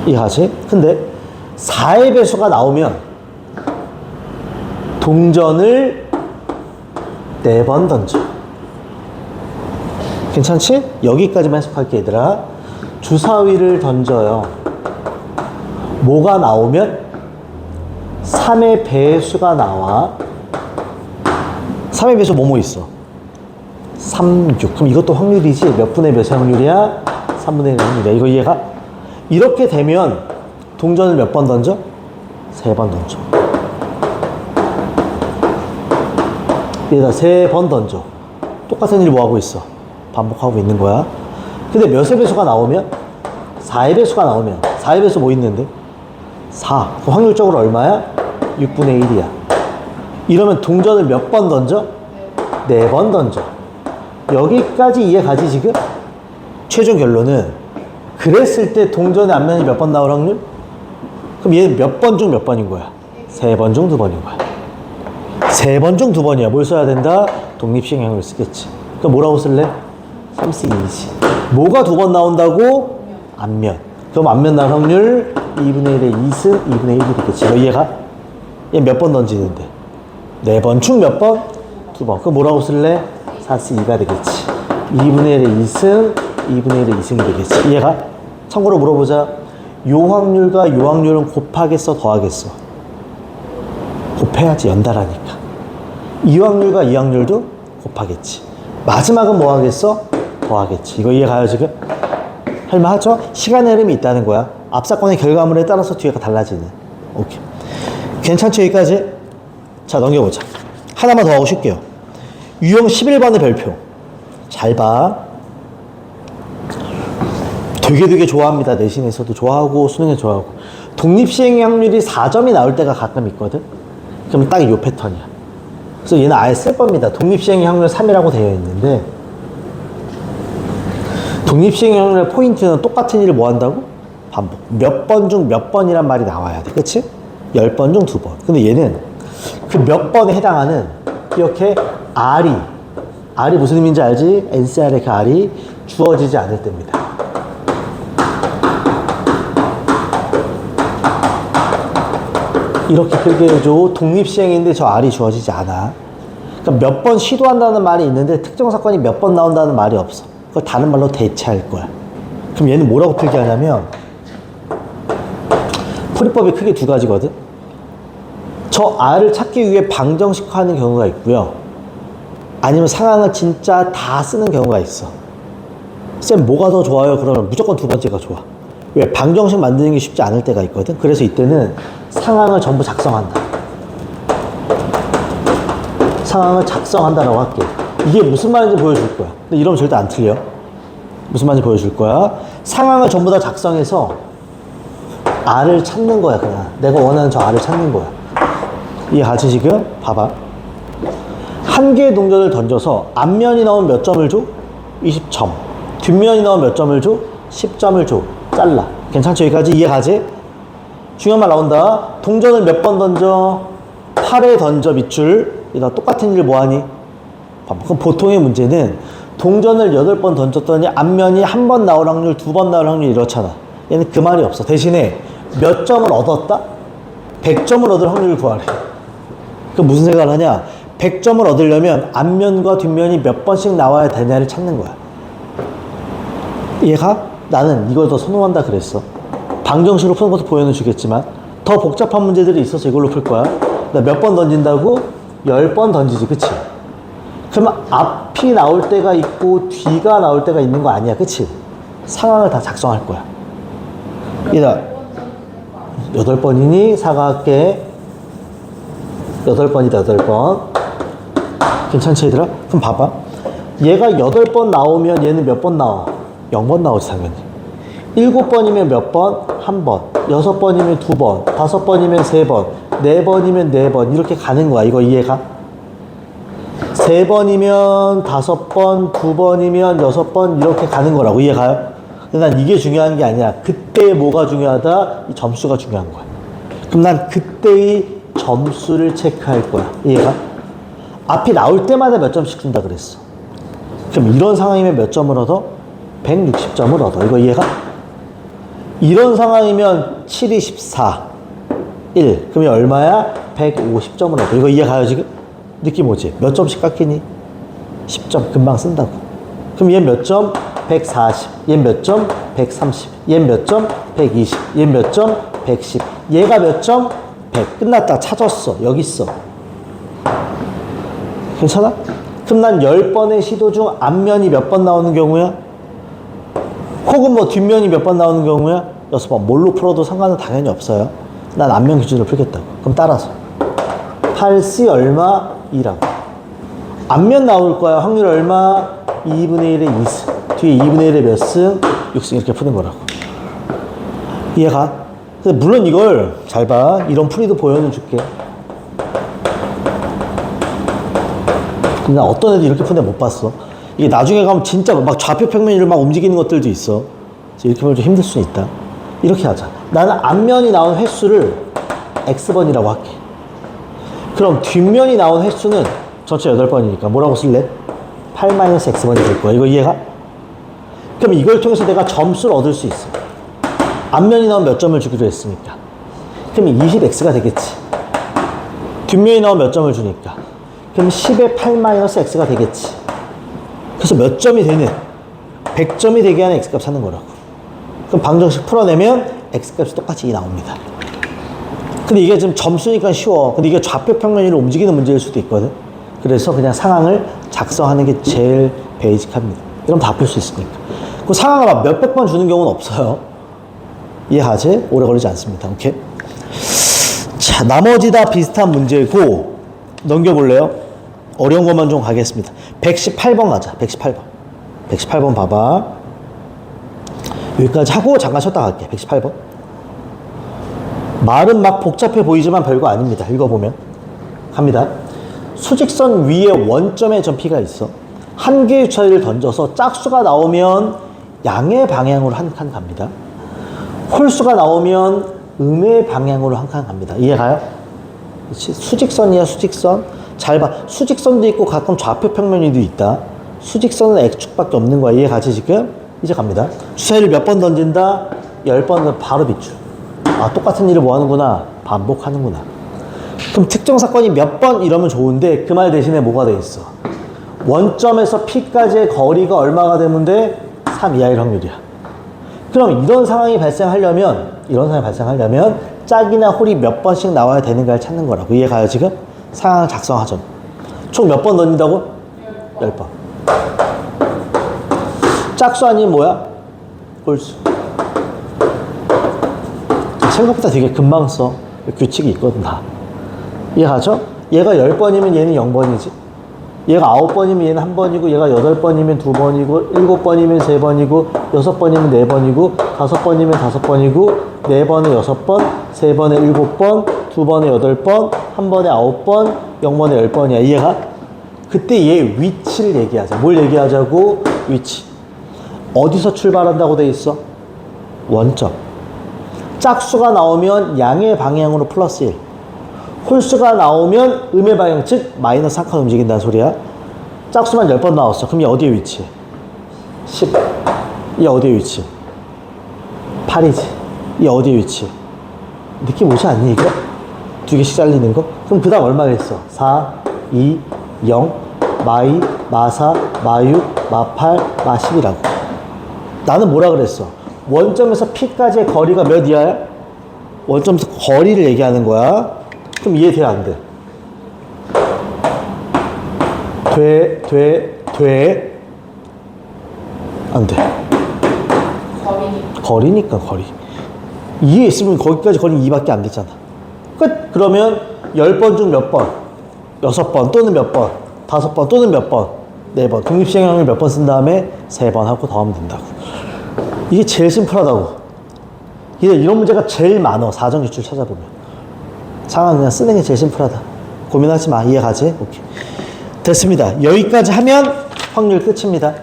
이해가지? 근데 4의 배수가 나오면 동전을 4번 던져. 괜찮지? 여기까지만 해석할게 얘들아. 주사위를 던져요. 뭐가 나오면 3의 배수가 나와. 3의 배수 뭐뭐 있어? 3, 6. 그럼 이것도 확률이지. 몇 분의 몇의 확률이야? 3분의 1의 확률이야. 이거 이해가? 이렇게 되면 동전을 몇 번 던져? 3번 던져. 얘다 3번 던져. 똑같은 일 뭐하고 있어? 반복하고 있는 거야. 근데 몇의 배수가 나오면? 4의 배수가 나오면 4의 배수 뭐 있는데? 4. 그럼 확률적으로 얼마야? 6분의 1이야. 이러면 동전을 몇 번 던져? 4번 던져. 여기까지 이해가지 지금? 최종 결론은 그랬을 때 동전의 앞면이 몇 번 나올 확률? 그럼 얘는 몇 번 중 몇 번인 거야? 3번 중 2번인 거야. 3번 중 2번이야. 뭘 써야 된다? 독립시행형을 쓰겠지. 그럼 뭐라고 쓸래? 3C2지. 뭐가 2번 나온다고? 앞면. 그럼 앞면 나올 확률 2분의 1의 2승 2분의 1이 되겠지. 너 이해가? 얘 몇 번 던지는데? 4번 중 몇 번? 2번. 그럼 뭐라고 쓸래? 4C2가 되겠지. 2분의 1의 2승 2분의 1의 2승이 되겠지. 이해가? 참고로 물어보자. 요 확률과 요 확률은 곱하겠어? 더하겠어? 곱해야지. 연달아니까. 이 확률과 이 확률도 곱하겠지. 마지막은 뭐 하겠어? 더하겠지. 이거 이해가요 지금? 할만하죠? 시간의 흐름이 있다는 거야. 앞 사건의 결과물에 따라서 뒤에가 달라지는. 오케이. 괜찮죠 여기까지? 자 넘겨보자. 하나만 더 하고 쉴게요. 유형 11번의 별표. 잘 봐. 되게 좋아합니다. 내신에서도 좋아하고 수능에서 좋아하고. 독립시행의 확률이 4점이 나올 때가 가끔 있거든. 그럼 딱 이 패턴이야. 그래서 얘는 아예 쓸 겁니다. 독립시행의 확률 3이라고 되어 있는데 독립시행의 확률의 포인트는 똑같은 일을 뭐 한다고? 반복. 몇 번 중 몇 번이란 말이 나와야 돼. 그치? 10번 중 2번. 근데 얘는 그 몇 번에 해당하는 이렇게 R이 무슨 의미인지 알지? NCR의 그 R이 주어지지 않을 때입니다. 이렇게 크게 해줘. 독립시행인데 저 R이 주어지지 않아. 그러니까 몇 번 시도한다는 말이 있는데 특정 사건이 몇 번 나온다는 말이 없어. 그걸 다른 말로 대체할 거야. 그럼 얘는 뭐라고 필기하냐면 풀이법이 크게 2가지거든. 저 R을 찾기 위해 방정식화하는 경우가 있고요. 아니면 상황을 진짜 다 쓰는 경우가 있어. 쌤 뭐가 더 좋아요? 그러면 무조건 2번째가 좋아. 왜? 방정식 만드는 게 쉽지 않을 때가 있거든. 그래서 이때는 상황을 전부 작성한다. 상황을 작성한다라고 할게. 이게 무슨 말인지 보여줄 거야. 근데 이러면 절대 안 틀려. 무슨 말인지 보여줄 거야. 상황을 전부 다 작성해서 R을 찾는 거야. 그냥 내가 원하는 저 R을 찾는 거야. 이해가지 지금? 봐봐. 한 개의 동전을 던져서 앞면이 나오면 몇 점을 줘? 20점. 뒷면이 나오면 몇 점을 줘? 10점을 줘. 잘라. 괜찮죠? 여기까지 이해가지? 중요한 말 나온다. 동전을 몇 번 던져? 8회 던져 밑줄. 이거 똑같은 일 뭐하니? 그럼 보통의 문제는 동전을 8번 던졌더니 앞면이 한 번 나올 확률, 2번 나올 확률 이렇잖아. 얘는 그 말이 없어. 대신에 몇 점을 얻었다? 100점을 얻을 확률을 구하래. 그럼 무슨 생각을 하냐? 100점을 얻으려면 앞면과 뒷면이 몇 번씩 나와야 되냐를 찾는 거야. 이해가? 나는 이걸 더 선호한다 그랬어. 방정식으로 푸는 것도 보여는 주겠지만 더 복잡한 문제들이 있어서 이걸로 풀 거야. 나 몇 번 던진다고? 10번 던지지, 그치? 그러면 앞이 나올 때가 있고 뒤가 나올 때가 있는 거 아니야, 그치? 상황을 다 작성할 거야. 얘들아 8번이니 사과할게. 8번이다 8번. 괜찮지 얘들아? 그럼 봐봐. 얘가 8번 나오면 얘는 몇 번 나와? 0번 나오지 당연히. 7번이면 몇 번? 1번. 6번이면 2번. 5번이면 3번. 4번이면 4번. 이렇게 가는 거야. 이거 이해가? 3번이면 5번, 2번이면 6번 이렇게 가는 거라고. 이해가요? 근데 난 이게 중요한 게 아니야. 그때 뭐가 중요하다? 이 점수가 중요한 거야. 그럼 난 그때의 점수를 체크할 거야. 이해가? 앞이 나올 때마다 몇 점씩 준다 그랬어. 그럼 이런 상황이면 몇 점을 얻어? 160점을 얻어. 이거 이해가? 이런 상황이면 7이 14, 1. 그러면 얼마야? 150점을 얻어. 이거 이해가요 지금? 느낌 오지? 몇 점씩 깎이니? 10점. 금방 쓴다고. 그럼 얘 몇 점? 140. 얘 몇 점? 130. 얘 몇 점? 120. 얘 몇 점? 110. 얘가 몇 점? 100. 끝났다. 찾았어. 여기 있어. 괜찮아? 그럼 난 10번의 시도 중 앞면이 몇 번 나오는 경우야? 혹은 뭐 뒷면이 몇 번 나오는 경우야? 6번. 뭘로 풀어도 상관은 당연히 없어요. 난 앞면 기준으로 풀겠다고. 그럼 따라서 8C 얼마? 2라고. 앞면 나올 거야. 확률 얼마? 2분의 1의 2승. 뒤에 2분의 1의 몇 승? 6승. 이렇게 푸는 거라고. 이해가? 근데 물론 이걸 잘 봐. 이런 풀이도 보여는 줄게. 근데 나 어떤 애들 이렇게 푸는 애 못 봤어. 이게 나중에 가면 진짜 막 좌표 평면으로 막 움직이는 것들도 있어. 그래서 이렇게 보면 좀 힘들 수는 있다. 이렇게 하자. 나는 앞면이 나온 횟수를 X번이라고 할게. 그럼 뒷면이 나온 횟수는 전체 8번이니까 뭐라고 쓸래? 8-X번이 될 거야. 이거 이해가? 그럼 이걸 통해서 내가 점수를 얻을 수 있어. 앞면이 나오면 몇 점을 주기로 했으니까. 그럼 20X가 되겠지. 뒷면이 나오면 몇 점을 주니까. 그럼 10의 8-X가 되겠지. 그래서 몇 점이 되는 100점이 되게 하는 X값 찾는 거라고. 그럼 방정식 풀어내면 X값이 똑같이 나옵니다. 근데 이게 지금 점수니까 쉬워. 근데 이게 좌표 평면으로 움직이는 문제일 수도 있거든. 그래서 그냥 상황을 작성하는 게 제일 베이직합니다. 이러면 다 풀 수 있으니까. 그 상황을 막 몇백 번 주는 경우는 없어요. 이해하지? 오래 걸리지 않습니다. 오케이? 자, 나머지 다 비슷한 문제고 넘겨볼래요? 어려운 것만 좀 가겠습니다. 118번 가자. 118번. 118번 봐봐. 여기까지 하고 잠깐 쉬었다 갈게. 118번. 말은 막 복잡해 보이지만 별거 아닙니다. 읽어보면. 갑니다. 수직선 위에 원점의 점피가 있어. 한 개의 주사위를 던져서 짝수가 나오면 양의 방향으로 한 칸 갑니다. 홀수가 나오면 음의 방향으로 한 칸 갑니다. 이해가요? 그렇지? 수직선이야, 수직선. 잘 봐. 수직선도 있고 가끔 좌표 평면이도 있다. 수직선은 X축밖에 없는 거야. 이해가지 지금? 이제 갑니다. 주사위를 몇 번 던진다? 10번 바로 비추. 아, 똑같은 일을 뭐 하는구나? 반복하는구나. 그럼 특정 사건이 몇 번 이러면 좋은데 그 말 대신에 뭐가 돼 있어? 원점에서 P까지의 거리가 얼마가 되면 돼? 3 이하일 확률이야. 그럼 이런 상황이 발생하려면 짝이나 홀이 몇 번씩 나와야 되는가를 찾는 거라고. 이해가요 지금? 상황을 작성하죠. 총 몇 번 던진다고? 10번. 짝수 아니면 뭐야? 홀수. 생각보다 되게 금방 써. 규칙이 있거든 다. 이해가죠? 얘가 10번이면 얘는 0번이지. 얘가 9번이면 얘는 1번이고, 얘가 8번이면 2번이고, 7번이면 3번이고, 6번이면 4번이고, 5번이면 5번이고, 4번에 6번, 3번에 7번, 2번에 8번, 1번에 9번, 0번에 10번이야. 이해가? 그때 얘 위치를 얘기하자. 뭘 얘기하자고? 위치. 어디서 출발한다고 돼 있어? 원점. 짝수가 나오면 양의 방향으로 플러스 1. 홀수가 나오면 음의 방향, 즉 마이너스 한 칸 움직인다는 소리야. 짝수만 10번 나왔어. 그럼 얘 어디에 위치해? 10. 얘 어디에 위치해? 8이지. 얘 어디에 위치해? 느낌 오지 않니 이거? 두 개씩 잘리는 거? 그럼 그 다음 얼마겠어? 4, 2, 0, 마이, 마사, 마육, 마팔, 마10이라고. 나는 뭐라 그랬어? 원점에서 P까지의 거리가 몇 이하야? 원점에서 거리를 얘기하는 거야. 그럼 이해돼, 안 돼? 돼? 안 돼. 거리니까, 거리. 2에 있으면 거기까지 거리는 2밖에 안 되잖아. 끝! 그러면 10번 중 몇 번? 6번 또는 몇 번? 5번 또는 몇 번? 4번. 독립시행률 몇 번 쓴 다음에 3번 하고 더 하면 된다고. 이게 제일 심플하다고. 이런 문제가 제일 많아. 사정기출 찾아보면. 상황 그냥 쓰는 게 제일 심플하다. 고민하지 마. 이해가지? 오케이. 됐습니다. 여기까지 하면 확률 끝입니다.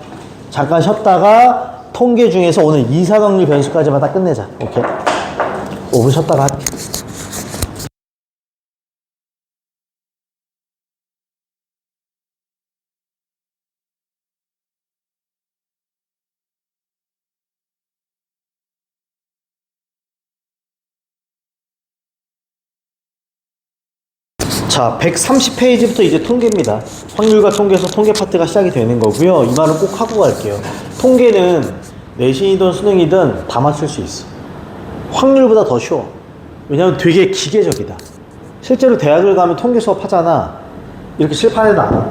잠깐 쉬었다가 통계 중에서 오늘 이산확률 변수까지만 다 끝내자. 오케이. 5분 쉬었다가 할게. 자, 130페이지부터 이제 통계입니다. 확률과 통계에서 통계 파트가 시작이 되는 거고요. 이 말은 꼭 하고 갈게요. 통계는 내신이든 수능이든 다 맞출 수 있어. 확률보다 더 쉬워. 왜냐면 되게 기계적이다. 실제로 대학을 가면 통계 수업 하잖아. 이렇게 칠판에도 안 와.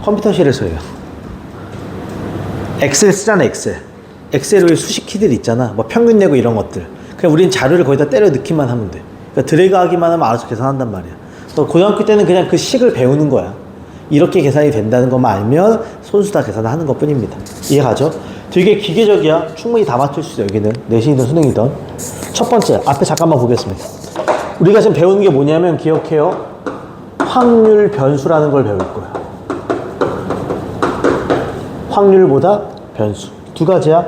컴퓨터실에서 해요. 엑셀 쓰잖아, 엑셀. 엑셀에 수식 키들 있잖아. 뭐 평균 내고 이런 것들. 그냥 우린 자료를 거기다 때려 넣기만 하면 돼. 그러니까 드래그 하기만 하면 알아서 계산한단 말이야. 고등학교 때는 그냥 그 식을 배우는 거야. 이렇게 계산이 된다는 것만 알면 손수 다 계산을 하는 것 뿐입니다. 이해가죠? 되게 기계적이야. 충분히 다 맞출 수 있어, 여기는. 내신이든 수능이든. 첫 번째, 앞에 잠깐만 보겠습니다. 우리가 지금 배우는 게 뭐냐면, 기억해요. 확률 변수라는 걸 배울 거야. 확률보다 변수. 두 가지야.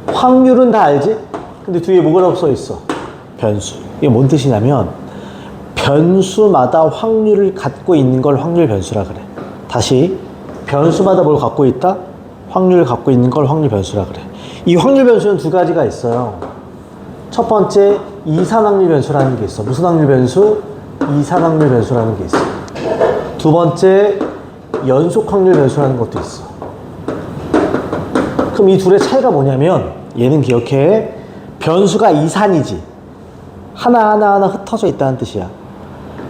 확률은 다 알지? 근데 뒤에 뭐라고 써 있어? 변수. 이게 뭔 뜻이냐면, 변수마다 확률을 갖고 있는 걸 확률 변수라 그래. 다시, 변수마다 뭘 갖고 있다? 확률을 갖고 있는 걸 확률 변수라 그래. 이 확률 변수는 두 가지가 있어요. 첫 번째, 이산확률 변수라는 게 있어. 무슨 확률 변수? 이산확률 변수라는 게 있어. 두 번째, 연속 확률 변수라는 것도 있어. 그럼 이 둘의 차이가 뭐냐면, 얘는 기억해. 변수가 이산이지. 하나하나 흩어져 있다는 뜻이야.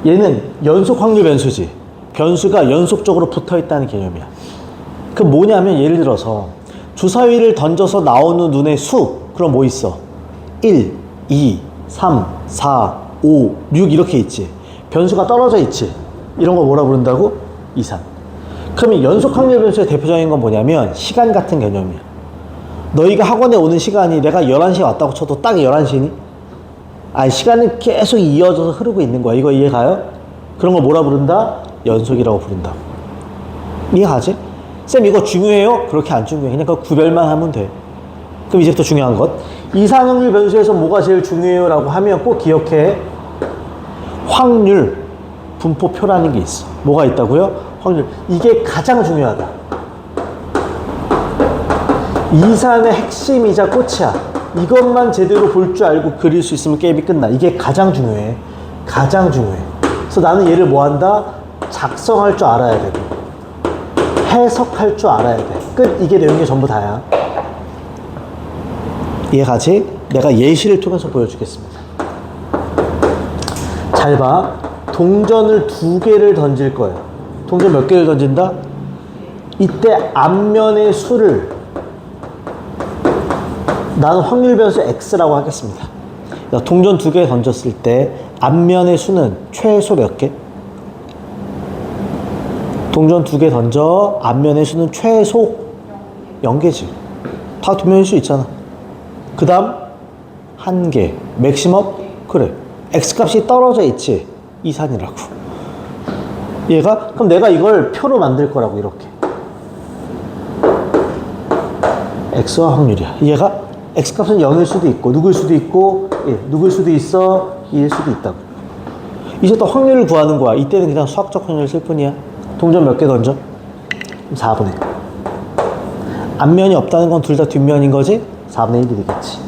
얘는 연속 확률 변수지. 변수가 연속적으로 붙어 있다는 개념이야. 그 뭐냐면, 예를 들어서 주사위를 던져서 나오는 눈의 수. 그럼 뭐 있어? 1, 2, 3, 4, 5, 6 이렇게 있지. 변수가 떨어져 있지. 이런 걸 뭐라 부른다고? 이산. 그러면 연속 확률 변수의 대표적인 건 뭐냐면, 시간 같은 개념이야. 너희가 학원에 오는 시간이 내가 11시에 왔다고 쳐도 딱 11시니? 아니, 시간은 계속 이어져서 흐르고 있는 거야. 이거 이해가요? 그런 걸 뭐라 부른다? 연속이라고 부른다. 이해가지? 쌤, 이거 중요해요? 그렇게 안 중요해. 그냥 그 구별만 하면 돼. 그럼 이제부터 중요한 것. 이산확률 변수에서 뭐가 제일 중요해요? 라고 하면 꼭 기억해. 확률 분포표라는 게 있어. 뭐가 있다고요? 확률. 이게 가장 중요하다. 이산의 핵심이자 꽃이야. 이것만 제대로 볼 줄 알고 그릴 수 있으면 게임이 끝나. 이게 가장 중요해. 가장 중요해. 그래서 나는 얘를 뭐 한다? 작성할 줄 알아야 되고, 해석할 줄 알아야 돼. 끝. 이게 내용이 전부 다야. 이해가지? 내가 예시를 통해서 보여주겠습니다. 잘 봐. 동전을 2개를 던질 거야. 동전 몇 개를 던진다? 이때 앞면의 수를 나는 확률 변수 X라고 하겠습니다. 동전 2개 던졌을 때 앞면의 수는 최소 몇 개? 동전 2개 던져 앞면의 수는 최소 0개지. 다 두 면일 수 있잖아. 그 다음 1개. 맥시멈? 그래. X값이 떨어져 있지. 이산이라고. 얘가? 그럼 내가 이걸 표로 만들 거라고, 이렇게. X와 확률이야. 얘가? X값은 0일 수도 있고, 누구일 수도 있고, 누구일 수도 있어, 2일 수도 있다고. 이제 또 확률을 구하는 거야. 이때는 그냥 수학적 확률을 쓸 뿐이야. 동전 몇 개 던져? 4분의 1. 앞면이 없다는 건 둘 다 뒷면인 거지? 4분의 1이 되겠지.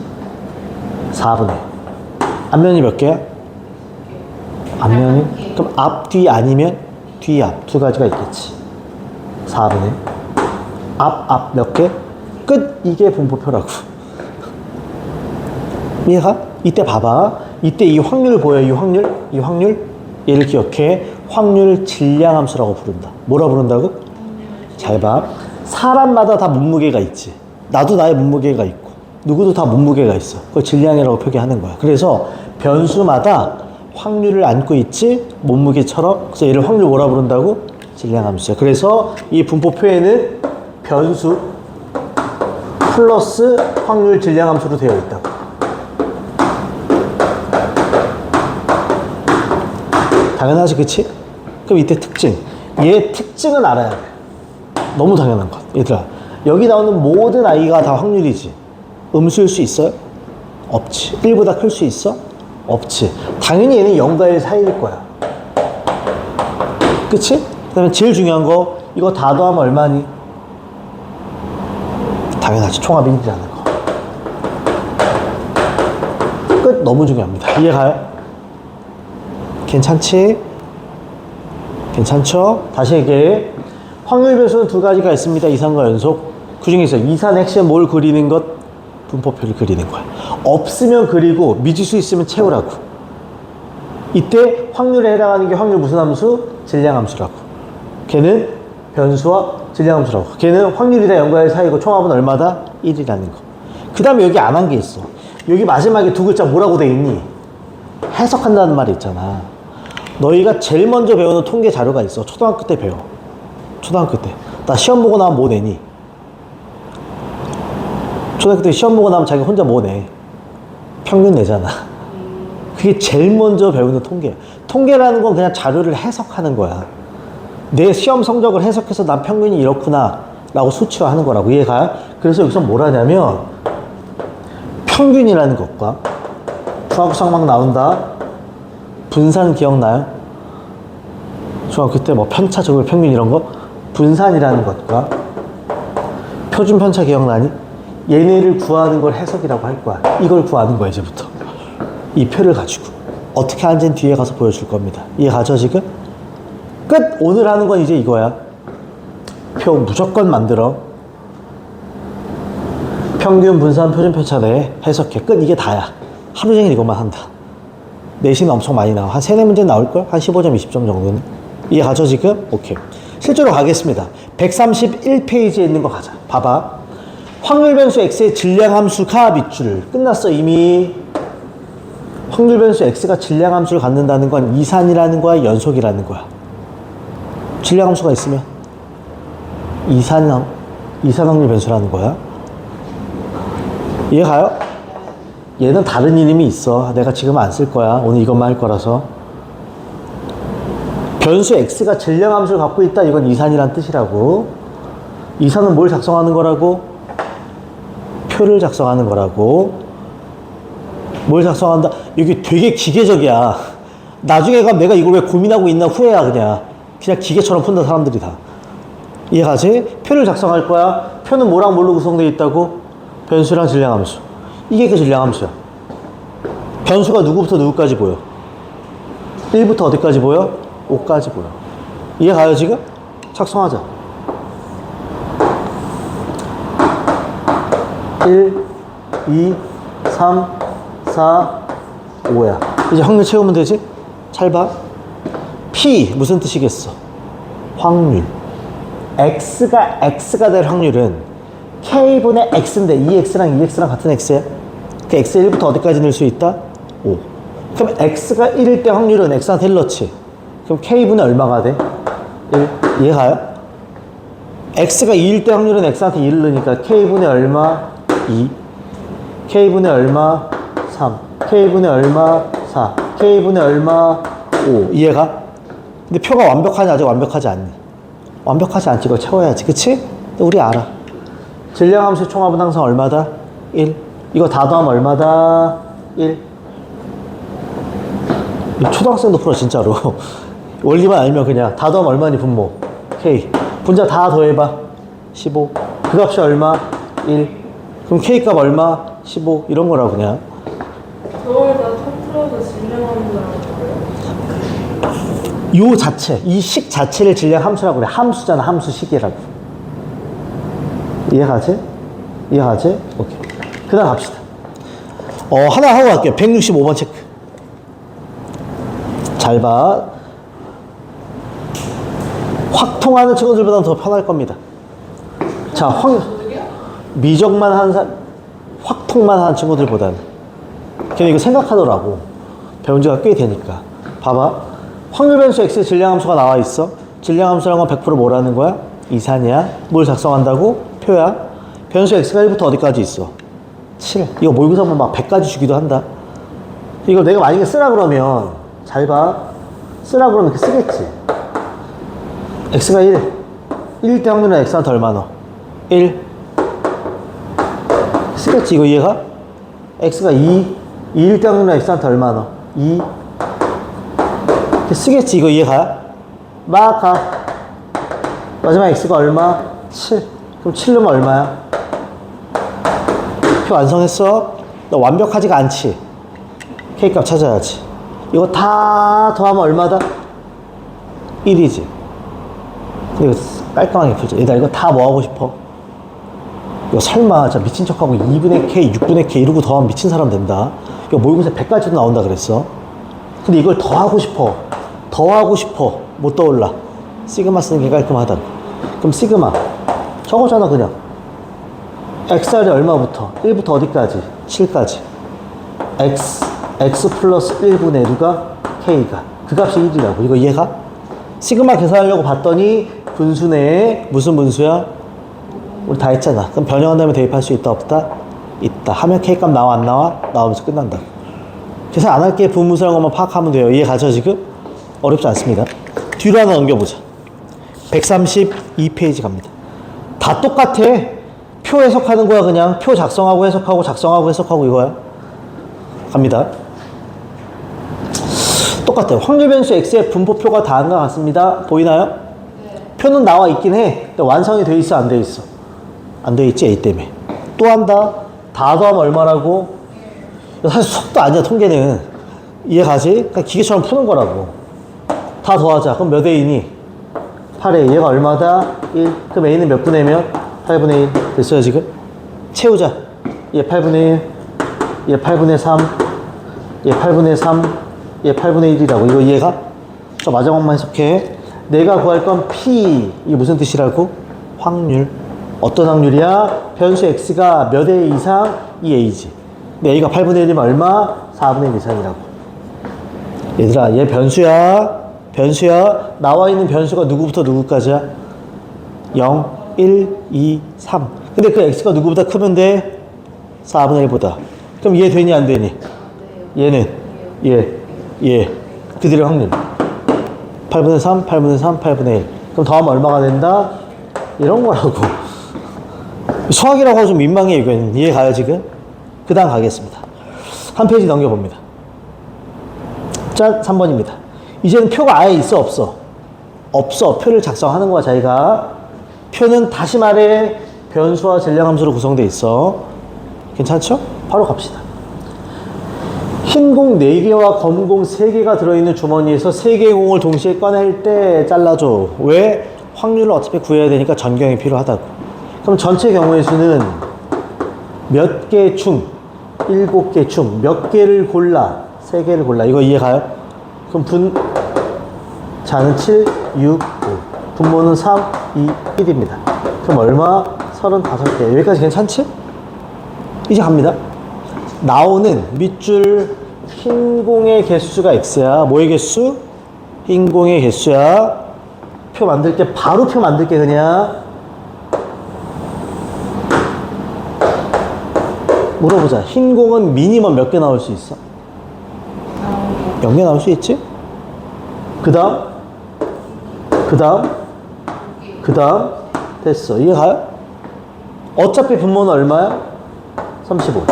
4분의 1. 앞면이 몇 개야? 앞면이? 그럼 앞, 뒤 아니면 뒤, 앞. 두 가지가 있겠지. 4분의 1. 앞 몇 개? 끝. 이게 분포표라고. 이해가? 이때 봐봐. 이때 이 확률 보여? 이 확률? 얘를 기억해. 확률 질량함수라고 부른다. 뭐라 부른다고? 잘 봐. 사람마다 다 몸무게가 있지. 나도 나의 몸무게가 있고, 누구도 다 몸무게가 있어. 그걸 질량이라고 표기하는 거야. 그래서 변수마다 확률을 안고 있지, 몸무게처럼. 그래서 얘를 확률 뭐라 부른다고? 질량함수야. 그래서 이 분포표에는 변수 플러스 확률 질량함수로 되어 있다고. 당연하지, 그치? 그럼 이때 특징. 얘 특징은 알아야 돼. 너무 당연한 것. 얘들아, 여기 나오는 모든 i가 다 확률이지. 음수일 수 있어요? 없지. 1보다 클 수 있어? 없지. 당연히 얘는 0과 1 사이일 거야. 그치? 그 다음에 제일 중요한 거, 이거 다 더하면 얼마니? 당연하지. 총합 1이라는 거. 끝. 너무 중요합니다. 이해가요? 괜찮지? 괜찮죠? 다시 얘기해. 확률 변수는 두 가지가 있습니다. 이산과 연속. 그 중에서 이산 핵심 뭘 그리는 것? 분포표를 그리는 거야. 없으면 그리고 미지수 있으면 채우라고. 이때 확률에 해당하는 게 확률 무슨 함수? 질량함수라고. 걔는 변수와 질량함수라고. 걔는 확률이다 0과 1 사이고 총합은 얼마다? 1이라는 거. 그 다음에 여기 안 한 게 있어. 여기 마지막에 두 글자 뭐라고 돼 있니? 해석한다는 말이 있잖아. 너희가 제일 먼저 배우는 통계 자료가 있어. 초등학교 때 배워. 초등학교 때. 나 시험 보고 나면 뭐 내니? 초등학교 때 시험 보고 나면 자기 혼자 뭐 내? 평균 내잖아. 그게 제일 먼저 배우는 통계야. 통계라는 건 그냥 자료를 해석하는 거야. 내 시험 성적을 해석해서 난 평균이 이렇구나 라고 수치화하는 거라고. 이해가요? 그래서 여기서 뭘 하냐면 평균이라는 것과 중학교 막 나온다. 분산 기억나요? 중학교 때 뭐 편차, 적을 평균 이런 거? 분산이라는 것과 표준 편차 기억나니? 얘네를 구하는 걸 해석이라고 할 거야. 이걸 구하는 거야, 이제부터. 이 표를 가지고. 어떻게 하는지는 뒤에 가서 보여줄 겁니다. 이해가죠, 지금? 끝! 오늘 하는 건 이제 이거야. 표 무조건 만들어. 평균, 분산, 표준 편차 내 해석해. 끝! 이게 다야. 하루 종일 이것만 한다. 내신은 엄청 많이 나와. 한 3, 4문제 나올걸? 한 15점, 20점 정도는. 이해가죠, 지금? 오케이. 실제로 가겠습니다. 131페이지에 있는 거 가자. 봐봐. 확률 변수 x의 질량 함수가 밑줄. 끝났어, 이미. 확률 변수 x가 질량 함수를 갖는다는 건 이산이라는 거야, 연속이라는 거야. 질량 함수가 있으면 이산 확률 변수라는 거야. 이해가요? 얘는 다른 이름이 있어. 내가 지금 안 쓸 거야. 오늘 이것만 할 거라서. 변수 x가 질량 함수를 갖고 있다. 이건 이산이란 뜻이라고. 이산은 뭘 작성하는 거라고? 표를 작성하는 거라고. 뭘 작성한다? 여기 되게 기계적이야. 나중에 가면 내가 이걸 왜 고민하고 있나 후회야. 그냥 기계처럼 푼다, 사람들이 다. 이해가지? 표를 작성할 거야. 표는 뭐랑 뭘로 구성되어 있다고? 변수랑 질량함수. 이게 그 질량함수야. 변수가 누구부터 누구까지 보여? 1부터 어디까지 보여? 5까지 보여. 이해가요, 지금? 작성하자. 1, 2, 3, 4, 5야. 이제 확률 채우면 되지? 잘 봐. P 무슨 뜻이겠어? 확률. X가 될 확률은 K분의 X인데 이 X랑 이 X랑 같은 X야? 그 X 1부터 어디까지 넣을 수 있다? 5. 그럼 X가 1일 때 확률은 X한테 1 넣지. 그럼 K분의 얼마가 돼? 1. 이해가요? X가 2일 때 확률은 X한테 2를 넣으니까 K분의 얼마? 2. K분의 얼마? 3. K분의 얼마? 4. K분의 얼마? 5. 이해가? 근데 표가 완벽하니 아직 완벽하지 않니? 완벽하지 않지. 이걸 채워야지. 그치? 우리 알아. 질량함수 총합은 항상 얼마다? 1. 이거 다 더하면 얼마다? 1. 초등학생도 풀어, 진짜로. 원리만 알면 그냥 다 더하면 얼마니, 분모? K. 분자 다 더해봐. 15. 그 값이 얼마? 1. 그럼 K 값 얼마? 15. 이런 거라고 그냥. 저걸 다 터트려서 질량하는 거예요? 요 자체, 이 식 자체를 질량함수라고 그래. 함수잖아, 함수식이라고. 이해가지? 이해가지? 오케이. 그 다음 갑시다. 하나 하고 갈게요. 165번 체크. 잘 봐. 확통하는 친구들보다는 더 편할 겁니다. 자, 미적만 한 사람, 확통만 하는 친구들보다는. 걔는 이거 생각하더라고. 배운 지가 꽤 되니까. 봐봐. 확률 변수 x의 질량함수가 나와 있어. 질량함수란 건 100% 뭐라는 거야? 이산이야. 뭘 작성한다고? 표야. 변수 x가 1부터 어디까지 있어? 7. 이거 모의고사 보면 막 100까지 주기도 한다. 이거 내가 만약에 쓰라 그러면 잘 봐. 쓰라 그러면 이렇게 쓰겠지. x가 1. 1일 때 확률은 x한테 얼마 넣어? 1. 쓰겠지, 이거 이해가? x가 2. 2일 때 확률은 x한테 얼마 넣어? 2. 쓰겠지, 이거 이해가? 막 가. 마지막 x가 얼마? 7. 그럼 7 넣으면 얼마야? 표 완성했어? 너 완벽하지가 않지? k값 찾아야지. 이거 다 더하면 얼마다? 1이지. 근데 이거 깔끔하게 풀자. 얘들아, 이거 다 뭐 하고 싶어? 이거 설마 진짜 미친 척하고 2분의 k, 6분의 k 이러고 더하면 미친 사람 된다. 이거 모의고사 100가지도 나온다 그랬어. 근데 이걸 더하고 싶어. 더하고 싶어. 못 떠올라. 시그마 쓰는 게 깔끔하다. 그럼 시그마 저거잖아 그냥. xr이 얼마부터? 1부터 어디까지? 7까지. x 플러스 1분의 누가? k가. 그 값이 1이라고. 이거 이해가? 시그마 계산하려고 봤더니 분수 내에 무슨 분수야? 우리 다 했잖아. 그럼 변형한 다음에 대입할 수 있다 없다? 있다. 하면 k값 나와 안 나와? 나오면서 끝난다. 계산 안 할게. 분무수라는 것만 파악하면 돼요. 이해 가죠 지금? 어렵지 않습니다. 뒤로 하나 넘겨보자. 132페이지 갑니다. 다 똑같아. 표 해석하는 거야 그냥. 표 작성하고 해석하고 작성하고 해석하고 이거야. 갑니다. 똑같아요. 확률 변수 x의 분포표가 다한 것 같습니다. 보이나요? 네. 표는 나와 있긴 해. 근데 완성이 돼 있어 안 돼 있어? 안 돼 있지 a 때문에. 또 한다. 다 더하면 얼마라고? 사실 속도 아니야 통계는. 이해 가지? 그냥 기계처럼 푸는 거라고. 다 더하자. 그럼 몇 a니? 8a. 얘가 얼마다? 1. 그럼 a는 몇 분의 몇? 8분의 1. 됐어요 지금? 채우자. 얘 8분의 1. 얘 8분의 3. 얘 8분의 3. 얘 8분의 1이라고. 이거 이해가? 저 마지막만 해석해. 내가 구할 건 P. 이게 무슨 뜻이라고? 확률. 어떤 확률이야? 변수 X가 몇 A 이상? 2A지. 근데 A가 8분의 1이면 얼마? 4분의 1 이상이라고. 얘들아, 얘 변수야. 변수야. 나와 있는 변수가 누구부터 누구까지야? 0, 1, 2, 3. 근데 그 X가 누구보다 크면 돼? 4분의 1보다. 그럼 얘 되니 안 되니? 얘는? 얘. 그들의 확률. 8분의 3, 8분의 3, 8분의 1. 그럼 더하면 얼마가 된다? 이런 거라고. 수학이라고 하면 좀 민망해, 이건. 이해 가요, 지금? 그 다음 가겠습니다. 한 페이지 넘겨봅니다. 짠, 3번입니다. 이제는 표가 아예 있어, 없어? 없어. 표를 작성하는 거야, 자기가. 표는 다시 말해, 변수와 질량함수로 구성되어 있어. 괜찮죠? 바로 갑시다. 흰 공 4개와 검은 공 3개가 들어있는 주머니에서 3개의 공을 동시에 꺼낼 때 잘라줘. 왜? 확률을 어차피 구해야 되니까 전경이 필요하다고. 그럼 전체 경우의 수는 몇 개 중? 7개 중 몇 개를 골라? 3개를 골라. 이거 이해가요? 그럼 자는 7, 6, 5. 분모는 3, 2, 1입니다. 그럼 얼마? 35개. 여기까지 괜찮지? 이제 갑니다. 나오는 밑줄 흰 공의 개수가 x야. 뭐의 개수? 흰 공의 개수야. 표 만들게. 바로 표 만들게 그냥. 물어보자. 흰 공은 미니멈 몇 개 나올 수 있어? 0개 나올 수 있지? 그 다음 됐어. 이해가요? 어차피 분모는 얼마야? 35.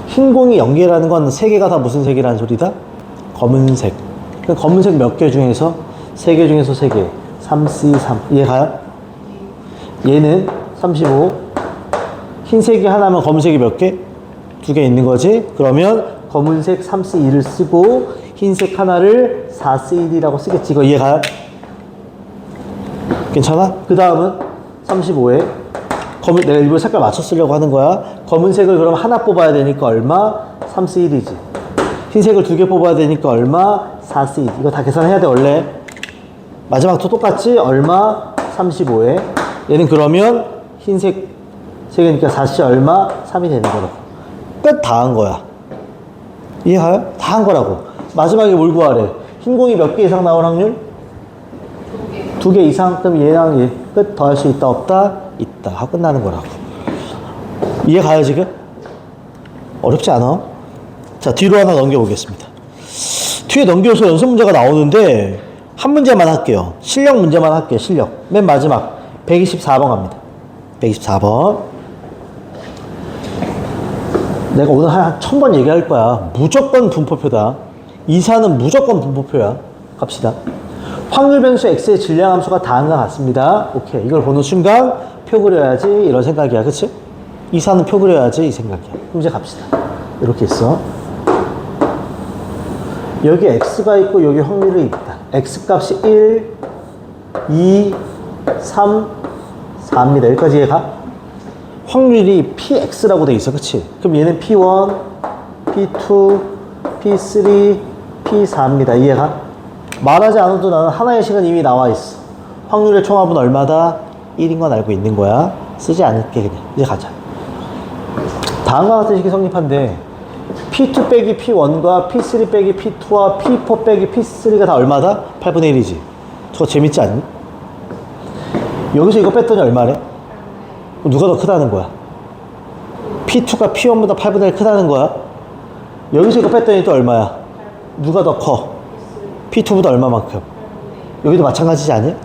흰 공이 0개라는 건 3개가 다 무슨 색이라는 소리다? 검은색. 그럼 검은색 몇 개 중에서? 3개 중에서 3개. 3C3. 이해가요? 얘는 35. 흰색이 하나면 검은색이 몇 개? 2개 있는 거지? 그러면 검은색 3C2를 쓰고 흰색 하나를 4C1이라고 쓰겠지. 이거 이해가요? 괜찮아? 그 다음은 35에 내가 일부러 색깔 맞춰 쓰려고 하는 거야. 검은색을 그럼 하나 뽑아야 되니까 얼마? 3C1이지. 흰색을 2개 뽑아야 되니까 얼마? 4C1. 이거 다 계산해야 돼 원래. 마지막도 똑같지? 얼마? 35에. 얘는 그러면 흰색 3개니까 4C 얼마? 3이 되는 거라고. 끝 다 한 거야. 이해가요? 다 한 거라고. 마지막에 뭘 구하래? 흰 공이 몇 개 이상 나올 확률? 2개 이상? 그럼 얘랑 얘 끝 더할 수 있다 없다? 있다 하고 끝나는 거라고. 이해가요 지금? 어렵지 않아? 자 뒤로 하나 넘겨보겠습니다. 뒤에 넘겨서 연습 문제가 나오는데 한 문제만 할게요. 실력 문제만 할게요. 실력. 맨 마지막 124번 갑니다. 124번. 내가 오늘 한 1000번 얘기할 거야. 무조건 분포표다. 이사는 무조건 분포표야. 갑시다. 확률 변수 x의 질량함수가 다음과 같습니다. 오케이. 이걸 보는 순간 표 그려야지 이런 생각이야. 그치? 이사는 표 그려야지 이 생각이야. 그럼 이제 갑시다. 이렇게 있어. 여기 x가 있고 여기 확률이 있다. x 값이 1, 2, 3, 4입니다. 여기까지 이해가? 확률이 px라고 돼 있어. 그치? 그럼 얘는 p1, p2, p3, p4입니다. 이해가? 말하지 않아도 나는 하나의 식은 이미 나와 있어. 확률의 총합은 얼마다? 1인 건 알고 있는 거야. 쓰지 않을게 그냥. 이제 가자. 다음과 같은 식이 성립한데 P2 빼기 P1과 P3 빼기 P2와 P4 빼기 P3가 다 얼마다? 8분의 1이지. 저거 재밌지 않니? 여기서 이거 뺐더니 얼마래? 누가 더 크다는 거야? P2가 P1보다 8분의 1 크다는 거야? 여기서 이거 뺐더니 또 얼마야? 누가 더 커? P2보다 얼마만큼? 여기도 마찬가지지 않니?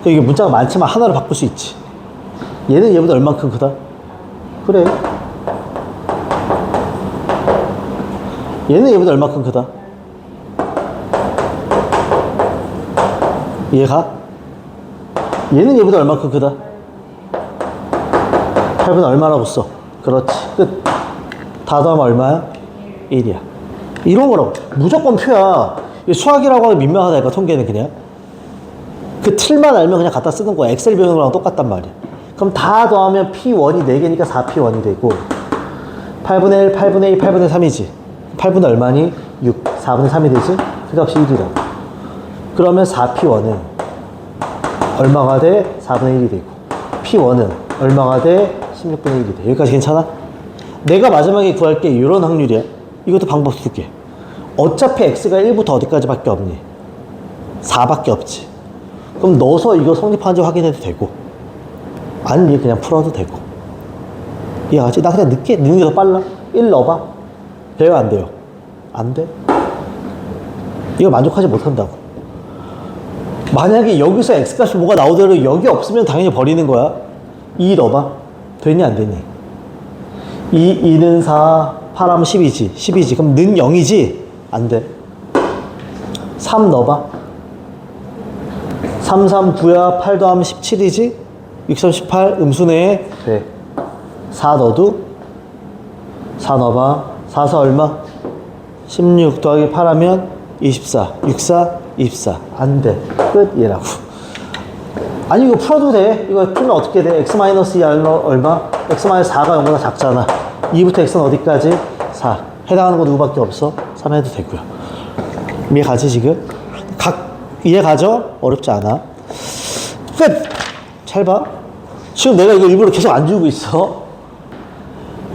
이게 문자가 많지만 하나로 바꿀 수 있지. 얘는 얘보다 얼만큼 크다? 그래. 얘는 얘보다 얼마큼 크다? 얘가? 얘는 얘보다 얼마큼 크다? 8분 얼마라고 써? 그렇지. 끝. 다 더하면 얼마야? 1이야. 이런 거라고. 무조건 표야. 수학이라고 하면 민망하다니까, 통계는 그냥. 그 틀만 알면 그냥 갖다 쓰는 거야. 엑셀 배우는 거랑 똑같단 말이야. 그럼 다 더하면 P1이 4개니까 4P1이 되고 8분의 1, 8분의 2, 8분의 3이지. 8분의 얼마니? 6. 4분의 3이 되지? 그 값이 1이라고. 그러면 4P1은 얼마가 돼? 4분의 1이 되고 P1은 얼마가 돼? 16분의 1이 돼. 여기까지 괜찮아? 내가 마지막에 구할 게 이런 확률이야. 이것도 방법 2개. 어차피 X가 1부터 어디까지밖에 없니? 4밖에 없지. 그럼 넣어서 이거 성립하는지 확인해도 되고 아니면 그냥 풀어도 되고. 이해하지? 나 그냥 늦게 넣는 게 더 빨라. 1 넣어봐. 돼요? 안 돼요? 안 돼. 이거 만족하지 못한다고. 만약에 여기서 X값이 뭐가 나오더라도 여기 없으면 당연히 버리는 거야. 2 넣어봐. 되니 안 되니? 2는 4, 8하면 10이지. 10이지. 그럼 는 0이지? 안 돼. 3 넣어봐. 3, 3, 9야. 8 더하면 17이지? 6, 3, 18. 음수네. 돼. 4 넣어도? 4 넣어봐. 4, 4 얼마? 16 더하기 8 하면 24. 6, 4, 24. 안 돼. 끝. 얘라고. 아니, 이거 풀어도 돼. 이거 풀면 어떻게 돼? x-2 얼마? x-4가 0보다 작잖아. 2부터 x는 어디까지? 4. 해당하는 거 누구밖에 없어? 3 해도 되고요. 이해 가지, 지금? 이해 가죠? 어렵지 않아. 끝! 잘 봐. 지금 내가 이거 일부러 계속 안 주고 있어.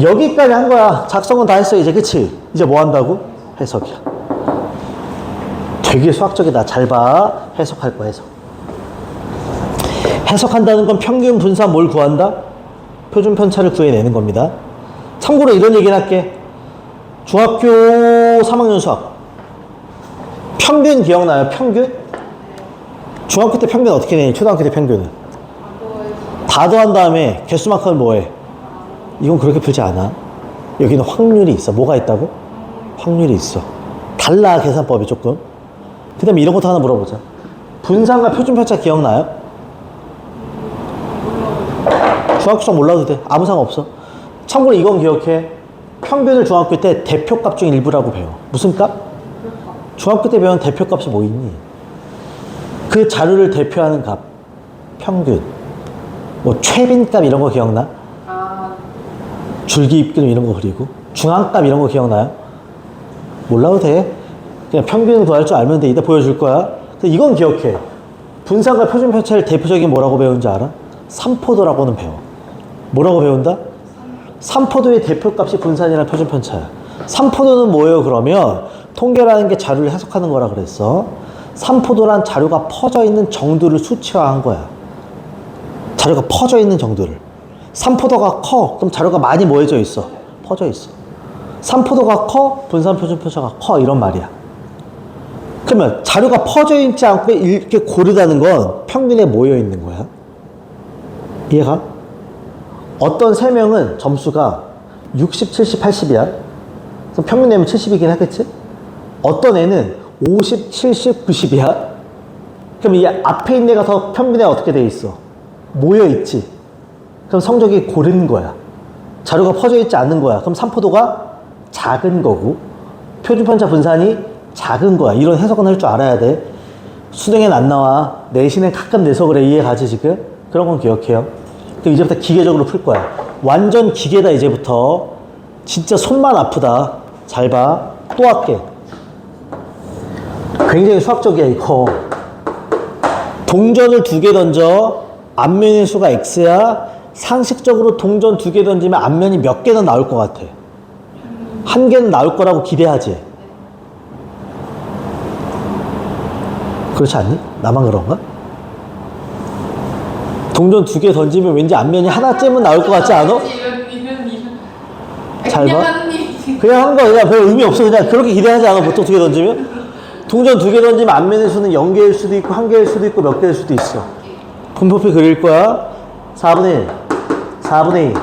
여기까지 한 거야. 작성은 다 했어, 이제. 그치? 이제 뭐 한다고? 해석이야. 되게 수학적이다. 잘 봐. 해석할 거야, 해석. 해석한다는 건 평균 분사 뭘 구한다? 표준 편차를 구해내는 겁니다. 참고로 이런 얘기는 할게. 중학교 3학년 수학. 평균 기억나요? 평균? 중학교 때 평균 어떻게 내니? 초등학교 때 평균은? 다 더한 다음에 개수만큼은 뭐해? 이건 그렇게 풀지 않아. 여기는 확률이 있어. 뭐가 있다고? 확률이 있어. 달라, 계산법이 조금. 그 다음에 이런 것도 하나 물어보자. 분산과 표준편차 기억나요? 중학교 수학 몰라도 돼. 아무 상관없어. 참고로 이건 기억해. 평균을 중학교 때 대표값 중 일부라고 배워. 무슨 값? 중학교 때 배운 대표값이 뭐 있니? 그 자료를 대표하는 값. 평균. 뭐 최빈값 이런 거 기억나? 줄기입금 이런 거 그리고 중앙값 이런 거 기억나요? 몰라도 돼. 그냥 평균 구할 줄 알면 돼. 이따 보여줄 거야. 이건 기억해. 분산과 표준편차를 대표적인 뭐라고 배운지 알아? 삼포도라고는 배워. 뭐라고 배운다? 삼포도의 대표값이 분산이랑 표준편차야. 삼포도는 뭐예요? 그러면 통계라는 게 자료를 해석하는 거라 그랬어. 삼포도란 자료가 퍼져 있는 정도를 수치화한 거야. 자료가 퍼져 있는 정도를. 삼포도가 커. 그럼 자료가 많이 모여져 있어. 퍼져 있어. 삼포도가 커. 분산 표준편차가 커. 이런 말이야. 그러면 자료가 퍼져 있지 않고 이렇게 고르다는 건 평균에 모여 있는 거야. 이해가? 어떤 세 명은 점수가 60, 70, 80이야. 그럼 평균 내면 70이긴 하겠지? 어떤 애는 50, 70, 90이야. 그럼 이 앞에 있는 애가 더 평균에 어떻게 돼 있어? 모여 있지. 그럼 성적이 고른 거야. 자료가 퍼져 있지 않는 거야. 그럼 산포도가 작은 거고 표준 편차 분산이 작은 거야. 이런 해석은 할 줄 알아야 돼. 수능엔 안 나와. 내신엔 가끔 내서 그래. 이해가지 지금? 그런 건 기억해요. 그럼 이제부터 기계적으로 풀 거야. 완전 기계다 이제부터. 진짜 손만 아프다. 잘 봐. 또 할게. 굉장히 수학적이야 이거. 동전을 2개 던져. 앞면의 수가 x야. 상식적으로 동전 2개 던지면 앞면이 몇 개는 나올 것 같아? 1개는 나올 거라고 기대하지? 그렇지 않니? 나만 그런가? 동전 2개 던지면 왠지 앞면이 하나쯤은 나올 것 같지 않아? 잘 봐. 그냥 하는 거야. 그냥 별 의미 없어. 그냥 그렇게 기대하지 않아. 보통 2개 던지면? 동전 2개 던지면 앞면의 수는 0개일 수도 있고 1개일 수도 있고 몇 개일 수도 있어. 분포표 그릴 거야. 4분의 1, 4분의 2,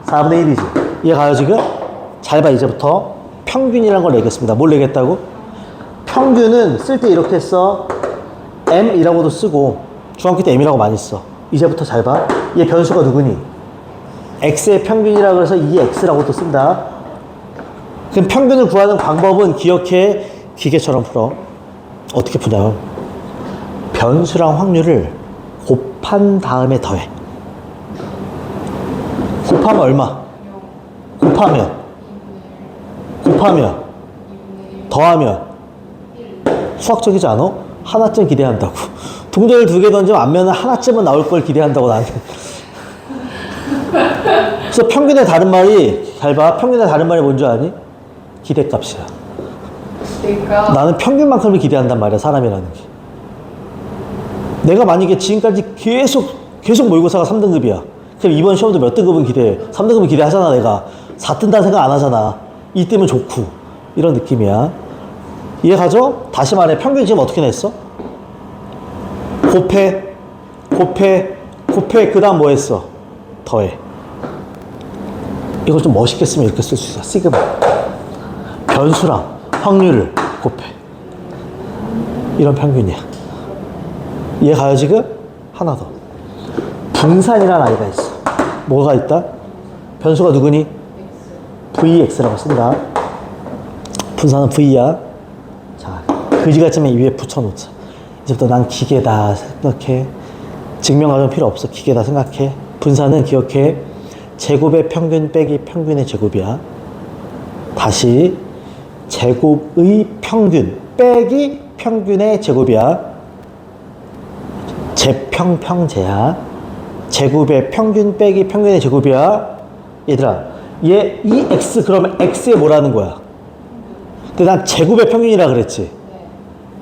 4분의 1이지. 이해가요 지금? 잘 봐 이제부터. 평균이라는 걸 내겠습니다. 뭘 내겠다고? 평균은 쓸 때 이렇게 써. M이라고도 쓰고 중학교 때 M이라고 많이 써. 이제부터 잘 봐. 얘 변수가 누구니? X의 평균이라고 해서 이 X라고도 쓴다. 그럼 평균을 구하는 방법은 기억해. 기계처럼 풀어. 어떻게 푸냐? 변수랑 확률을 곱한 다음에 더해. 곱하면 얼마? 곱하면 더하면 수학적이지 않아? 하나쯤 기대한다고. 동전을 2개 던지면 앞면은 하나쯤은 나올 걸 기대한다고 나는. 그래서 평균의 다른 말이 잘 봐. 평균의 다른 말이 뭔지 아니? 기대값이야. 그러니까 나는 평균만큼을 기대한단 말이야 사람이라는 게. 내가 만약에 지금까지 계속 모의고사가 3등급이야. 그럼 이번 시험도 몇 등급은 기대해? 3등급은 기대하잖아 내가. 4 뜬다는 생각 안 하잖아. 2 뜨면 좋고. 이런 느낌이야. 이해가죠? 다시 말해 평균 지금 어떻게 냈어? 곱해 그 다음 뭐 했어? 더해. 이걸 좀 멋있게 쓰면 이렇게 쓸 수 있어. 시그마. 변수랑 확률을 곱해. 이런 평균이야. 이해가요 지금? 하나 더. 분산이라는 아이가 있어. 뭐가 있다? 변수가 누구니? VX라고 쓴다. 분산은 V야. 자, 그지같지만 위에 붙여놓자. 이제부터 난 기계다 생각해. 증명과정 필요 없어. 기계다 생각해. 분산은 기억해. 제곱의 평균 빼기 평균의 제곱이야. 다시 제곱의 평균 빼기 평균의 제곱이야. 제평평제야. 제곱의 평균 빼기 평균의 제곱이야. 얘들아, 얘 이 x 그러면 x에 뭐라는 거야? 근데 난 제곱의 평균이라 그랬지.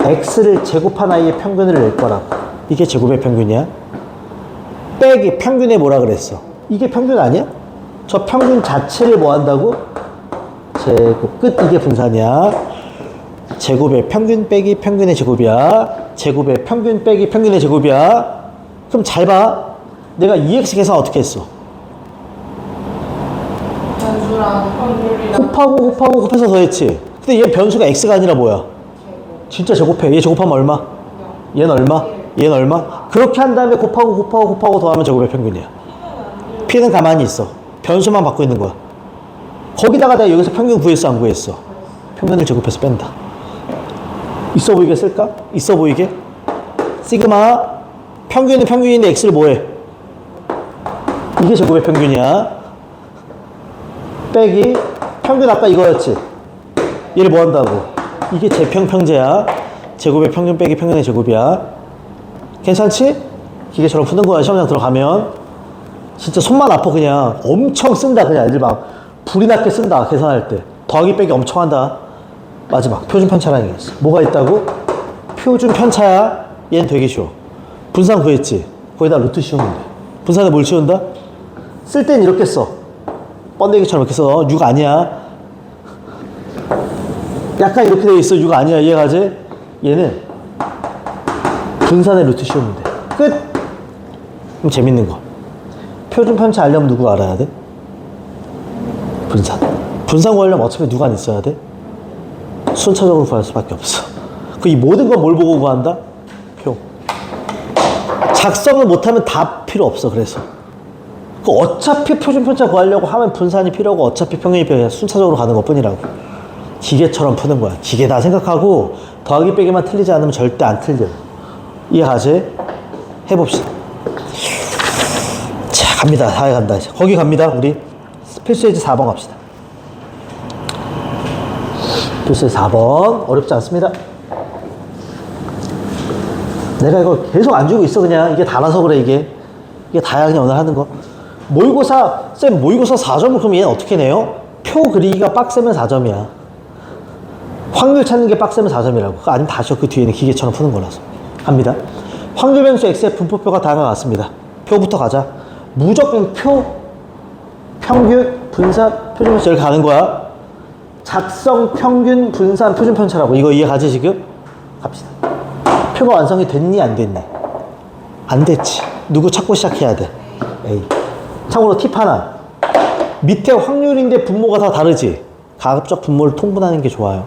x를 제곱한 아이의 평균을 낼 거라고. 이게 제곱의 평균이야. 빼기 평균에 뭐라 그랬어? 이게 평균 아니야? 저 평균 자체를 뭐 한다고? 제곱 끝. 이게 분산이야. 제곱의 평균 빼기 평균의 제곱이야. 제곱의 평균 빼기 평균의 제곱이야. 그럼 잘 봐. 내가 2x 계산 어떻게 했어? 변수랑 확률이랑 곱하고 곱해서 더했지. 근데 얘 변수가 x가 아니라 뭐야? 진짜 제곱해. 얘 제곱하면 얼마? 얘는 얼마? 얘는 얼마? 그렇게 한 다음에 곱하고 더하면 제곱의 평균이야. p는 가만히 있어. 변수만 받고 있는 거야. 거기다가 내가 여기서 평균 구했어 안 구했어? 평균을 제곱해서 뺀다. 있어 보이게 쓸까? 있어 보이게? 시그마 평균은 평균인데 x를 뭐해? 이게 제곱의 평균이야. 빼기 평균 아까 이거였지? 얘를 뭐 한다고? 이게 제평평제야. 제곱의 평균 빼기 평균의 제곱이야. 괜찮지? 기계처럼 푸는 거야. 시험장 들어가면 진짜 손만 아파. 그냥 엄청 쓴다. 그냥 애들 막 불이 나게 쓴다. 계산할 때 더하기 빼기 엄청 한다. 마지막 표준 편차라는 게 있어. 뭐가 있다고? 표준 편차야. 얘는 되게 쉬워. 분산 구했지? 거기다 루트 씌우면 돼. 분산에 뭘 씌운다? 쓸 땐 이렇게 써. 번데기처럼 이렇게 써. 6 아니야. 약간 이렇게 돼 있어. 6 아니야. 이해가지? 얘는 분산의 루트 씌우면 돼. 끝! 그럼 재밌는 거. 표준 편차 알려면 누구 알아야 돼? 분산. 분산 구하려면 어차피 누가 있어야 돼? 순차적으로 구할 수밖에 없어. 그 이 모든 건 뭘 보고 구한다? 표. 작성을 못하면 다 필요 없어. 그래서 그 어차피 표준 편차 구하려고 하면 분산이 필요하고 어차피 평균이 필요해. 순차적으로 가는 것 뿐이라고. 기계처럼 푸는 거야. 기계다 생각하고 더하기 빼기만 틀리지 않으면 절대 안 틀려. 이해가지? 해봅시다. 자, 갑니다. 다해 간다. 이제. 거기 갑니다. 우리 필수 예제 4번 갑시다. 필수 예제 4번. 어렵지 않습니다. 내가 이거 계속 안 주고 있어. 그냥 이게 다라서 그래. 이게 다야. 그냥 오늘 하는 거. 모의고사 쌤 모의고사 4점을 그럼 얘는 어떻게 내요? 표 그리기가 빡세면 4점이야. 확률 찾는 게 빡세면 4점이라고. 아니면 다시 그 뒤에는 기계처럼 푸는 거라서. 갑니다. 확률 변수 x의 분포표가 다음과 같습니다. 표부터 가자. 무조건 표, 평균, 분산, 표준 편차 이렇게 가는 거야. 작성, 평균, 분산, 표준 편차라고. 이거 이해가지 지금? 갑시다. 표가 완성이 됐니 안 됐니? 안 됐지. 누구 찾고 시작해야 돼? A. 참고로 팁 하나. 밑에 확률인데 분모가 다 다르지? 가급적 분모를 통분하는 게 좋아요.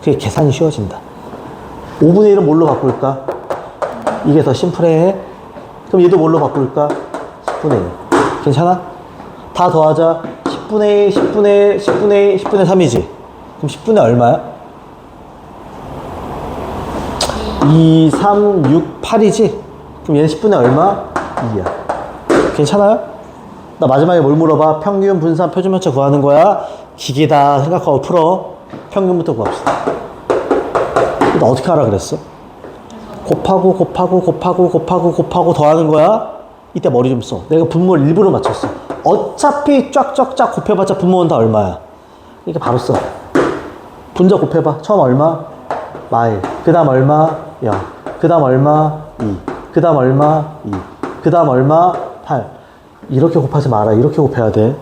그게 계산이 쉬워진다. 5분의 1은 뭘로 바꿀까? 이게 더 심플해. 그럼 얘도 뭘로 바꿀까? 10분의 1. 괜찮아? 다 더하자. 10분의 1, 10분의 1, 10분의 1, 10분의 3이지? 그럼 10분의 얼마야? 2, 3, 6, 8이지? 그럼 얘는 10분의 얼마? 2야. 괜찮아요? 나 마지막에 뭘 물어봐? 평균, 분산, 표준 편차 구하는 거야? 기계다 생각하고 풀어. 평균부터 구합시다. 나 어떻게 하라 그랬어? 곱하고 더하는 거야? 이때 머리 좀 써. 내가 분모를 일부러 맞췄어. 어차피 쫙쫙쫙 곱해봤자 분모는 다 얼마야? 이렇게 바로 써. 분자 곱해봐. 처음 얼마? 마일. 그 다음 얼마? 0. 그 다음 얼마? 2. 그 다음 얼마? 2. 그 다음 얼마? 8. 이렇게 곱하지 마라. 이렇게 곱해야 돼.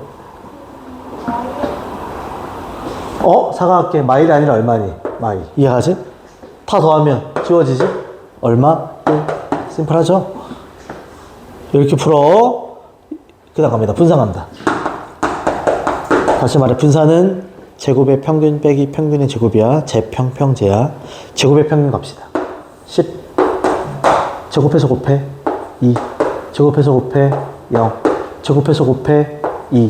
사과할게. 마일이 아니라 얼마니? 마일. 이해하지? 다 더하면 지워지지? 얼마? 1. 심플하죠? 이렇게 풀어. 그 다음 갑니다. 분산합니다. 다시 말해 분산은 제곱의 평균 빼기 평균의 제곱이야. 제평평제야. 제곱의 평균 갑시다. 10. 제곱해서 곱해 2. 제곱해서 곱해 0. 제곱해서 곱해 2.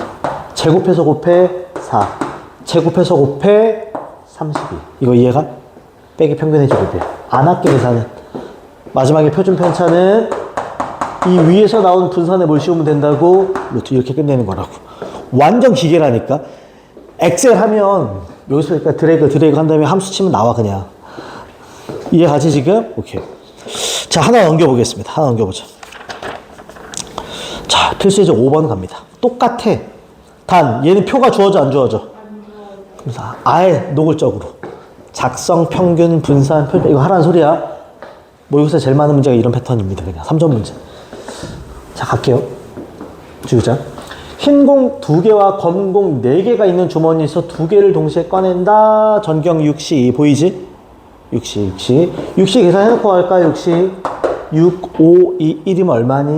제곱해서 곱해 4. 제곱해서 곱해 32. 이거 이해가? 빼기 평균의 제곱이야. 안 할게 계산은. 마지막에 표준 편차는 이 위에서 나온 분산에 뭘 씌우면 된다고? 루트 이렇게 끝내는 거라고. 완전 기계라니까. 엑셀 하면 여기서 그러니까 드래그 한 다음에 함수 치면 나와 그냥. 이해가지 지금? 오케이. 자, 하나 넘겨보겠습니다. 하나 넘겨보자. 자, 필수 예제 5번 갑니다. 똑같아. 단 얘는 표가 주어져 안 주어져? 그래서 아예 노골적으로 작성, 평균, 분산, 표준 이거 하라는 소리야. 모의고사 제일 많은 문제가 이런 패턴입니다. 그냥 3점 문제. 자, 갈게요. 주의자. 흰 공 2개와 검은 공 4개가 있는 주머니에서 2개를 동시에 꺼낸다. 전경 6시 보이지? 6시 계산해놓고 갈까? 6시 6, 5, 2, 1이면 얼마니?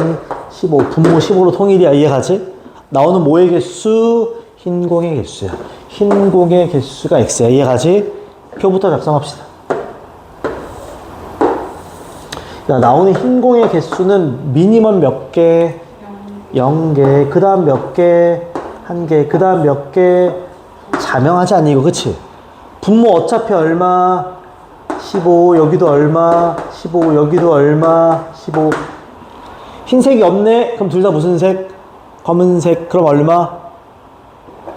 15. 분모 15로 통일이야. 이해가지? 나오는 뭐의 개수? 흰 공의 개수야. 흰 공의 개수가 x야. 이해가지? 표부터 작성합시다. 야, 나오는 흰 공의 개수는 미니멈 몇 개? 0개. 그 다음 몇 개? 1개. 그 다음 몇 개? 자명하지 않니 이거? 그치? 분모 어차피 얼마? 15. 여기도 얼마? 15. 여기도 얼마? 15. 흰색이 없네? 그럼 둘 다 무슨 색? 검은색. 그럼 얼마?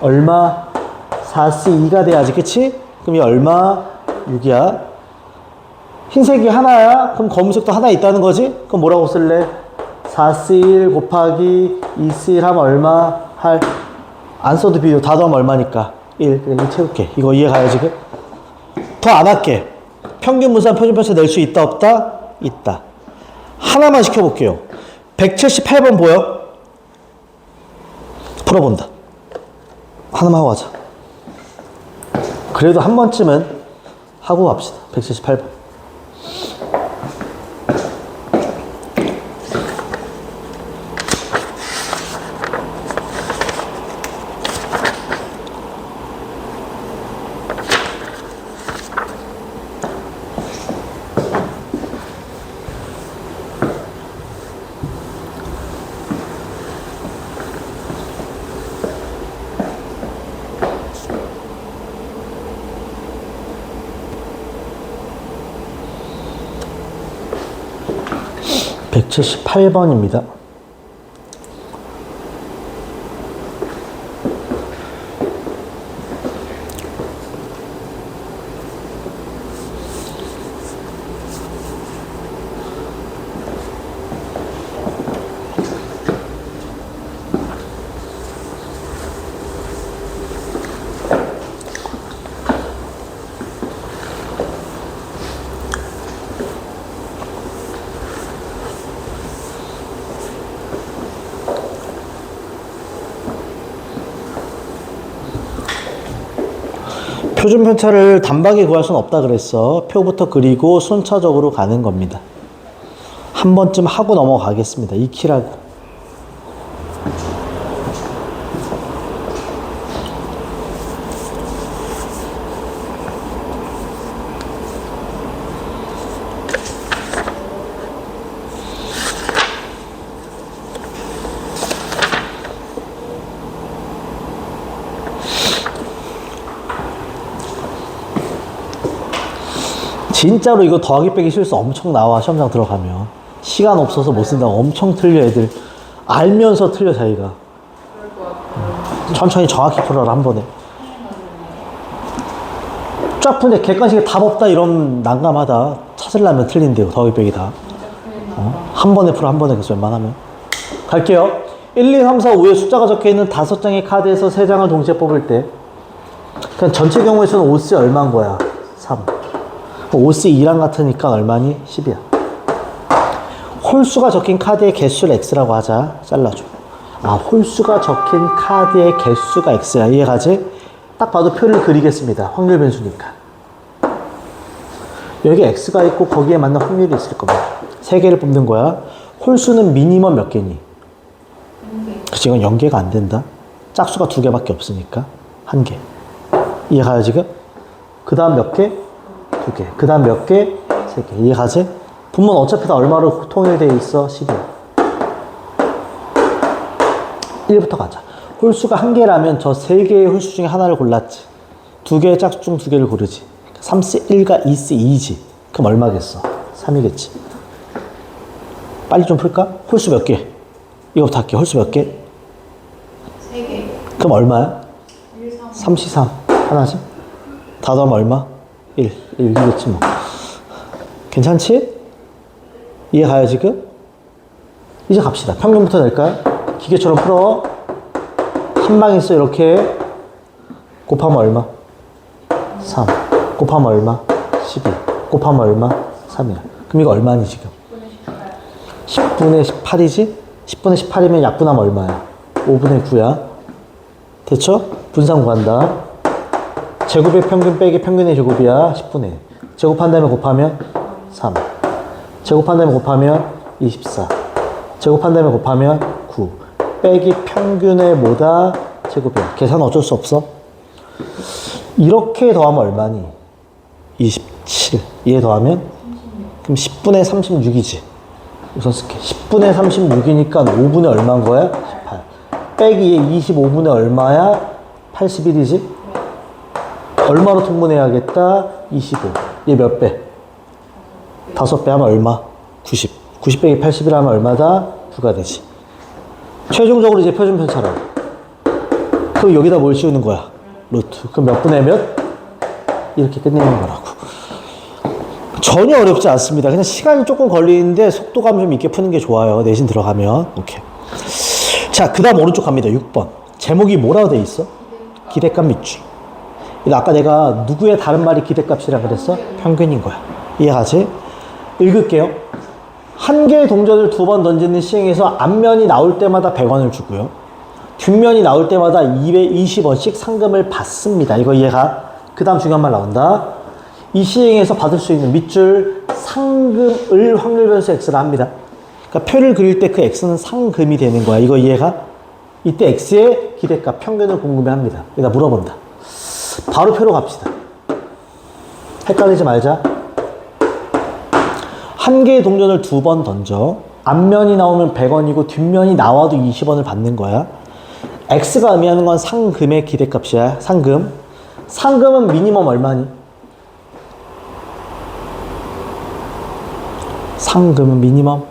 얼마? 4C2가 돼야지. 그치? 그럼 이 얼마? 6이야. 흰색이 하나야? 그럼 검은색도 하나 있다는 거지? 그럼 뭐라고 쓸래? 4C1 곱하기 2C1 하면 얼마? 8. 안 써도 비교. 다 더하면 얼마니까? 1. 그래, 이거 채울게. 이거 이해가요, 지금? 더 안 할게. 평균 분산 표준 편차 낼 수 있다, 없다? 있다. 하나만 시켜볼게요. 178번 보여? 풀어본다. 하나만 하고 가자. 그래도 한 번쯤은 하고 갑시다. 178번. 178번입니다. 표준 편차를 단박에 구할 수는 없다 그랬어. 표부터 그리고 순차적으로 가는 겁니다. 한 번쯤 하고 넘어가겠습니다. 익히라고. 진짜로 이거 더하기 빼기 실수 엄청 나와. 시험장 들어가면 시간 없어서 못 쓴다고 엄청 틀려. 애들 알면서 틀려 자기가. 천천히 정확히 풀어라. 한 번에 쫙 푸는데 객관식에 답 없다 이러면 난감하다. 찾으려면 틀린대요. 더하기 빼기 다. 한 번에 풀어. 한 번에. 그래서 웬만하면 갈게요. 1, 2, 3, 4, 5에 숫자가 적혀있는 5장의 카드에서 3장을 동시에 뽑을 때 그냥 전체 경우에서는 5C 얼마인 거야? 3. 5C 2랑 같으니까 얼마니? 10이야. 홀수가 적힌 카드의 개수를 X라고 하자. 잘라줘. 아, 홀수가 적힌 카드의 개수가 X야. 이해가지? 딱 봐도 표를 그리겠습니다. 확률 변수니까. 여기 X가 있고 거기에 맞는 확률이 있을 겁니다. 3개를 뽑는 거야. 홀수는 미니멈 몇 개니? 0개. 그치, 이건 0개가 안 된다. 짝수가 2개밖에 없으니까 1개. 이해가요 지금? 그 다음 몇 개? 2개. 그 다음 몇 개? 3개. 이해가지? 분모는 어차피 다 얼마로 통일되어 있어? 10이야. 1부터 가자. 홀수가 1개라면 저 3개의 홀수 중에 하나를 골랐지. 2개의 짝수 중 2개를 고르지. 3C 1과 2C 2지. 그럼 얼마겠어? 3이겠지. 빨리 좀 풀까? 홀수 몇 개? 이거부터 할게. 홀수 몇 개? 3개. 그럼 얼마야? 1, 3. 3C 3. 하나지? 다 더하면 얼마? 1. 1이겠지 뭐. 괜찮지? 이해가요 지금? 이제 갑시다. 평균부터 낼까요? 기계처럼 풀어. 한 방에 있어. 이렇게 곱하면 얼마? 3. 곱하면 얼마? 12. 곱하면 얼마? 3이야. 그럼 이거 얼마니 지금? 10분의 18이지? 10분의 18이면 약분하면 얼마야? 5분의 9야. 됐죠? 분산 구한다. 제곱의 평균 빼기 평균의 제곱이야. 10분의 1. 제곱한 다음에 곱하면 3. 제곱한 다음에 곱하면 24. 제곱한 다음에 곱하면 9. 빼기 평균의 뭐다? 제곱이야. 계산 어쩔 수 없어. 이렇게 더하면 얼마니? 27. 얘 더하면? 36. 그럼 10분의 36이지. 우선 쓸게. 10분의 36이니까 5분의 얼마인 거야? 18. 빼기 얘 25분의 얼마야? 81이지? 얼마로 통분해야겠다? 25. 얘 몇 배? 5배 하면 얼마? 90. 90 빼기 81 하면 얼마다? 9가 되지. 최종적으로 이제 표준 편차라고. 그럼 여기다 뭘 씌우는 거야? 루트. 그럼 몇 분의 몇? 이렇게 끝내는 거라고. 전혀 어렵지 않습니다. 그냥 시간이 조금 걸리는데 속도감 좀 있게 푸는 게 좋아요. 내신 들어가면. 오케이. 자, 그 다음 오른쪽 갑니다. 6번. 제목이 뭐라고 돼 있어? 기대값 밑줄. 아까 내가 누구의 다른 말이 기대값이라 그랬어? 평균인 거야. 이해가지? 읽을게요. 한 개의 동전을 2번 던지는 시행에서 앞면이 나올 때마다 100원을 주고요. 뒷면이 나올 때마다 220원씩 상금을 받습니다. 이거 이해가? 그 다음 중요한 말 나온다. 이 시행에서 받을 수 있는 밑줄 상금을 확률 변수 X라 합니다. 그러니까 표를 그릴 때 그 X는 상금이 되는 거야. 이거 이해가? 이때 X의 기대값 평균을 궁금해합니다. 여기다 물어본다. 바로 표로 갑시다. 헷갈리지 말자. 한 개의 동전을 2번 던져. 앞면이 나오면 100원이고 뒷면이 나와도 20원을 받는 거야. X가 의미하는 건 상금의 기대값이야. 상금. 상금은 미니멈 얼마니? 상금은 미니멈?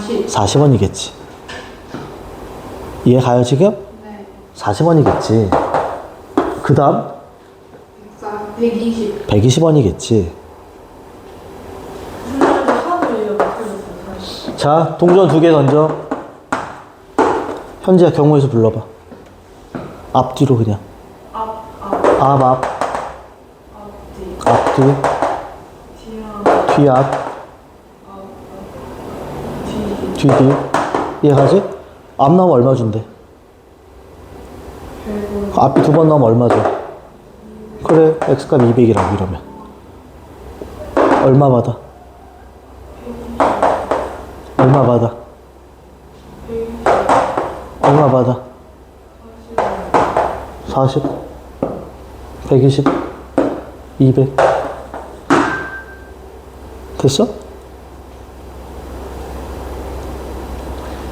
40. 40원이겠지. 이해가요 지금? 네. 40원이겠지. 그 다음 120. 120원이겠지. 순간에 하도 이거 바뀌었어요. 자, 동전 2개 던져. 현지야 경우에서 불러봐. 앞뒤로 그냥. 앞, 앞뒤. 앞뒤, 뒤랑 뒤, 앞, 뒤. 뒤. 이해가지? 앞 나오면 얼마 준대? 그리고 앞이 2번 나오면 얼마 줘? 그래, X값 200이라고 이러면. 얼마 받아? 얼마 받아? 얼마 받아? 40, 120, 200. 됐어?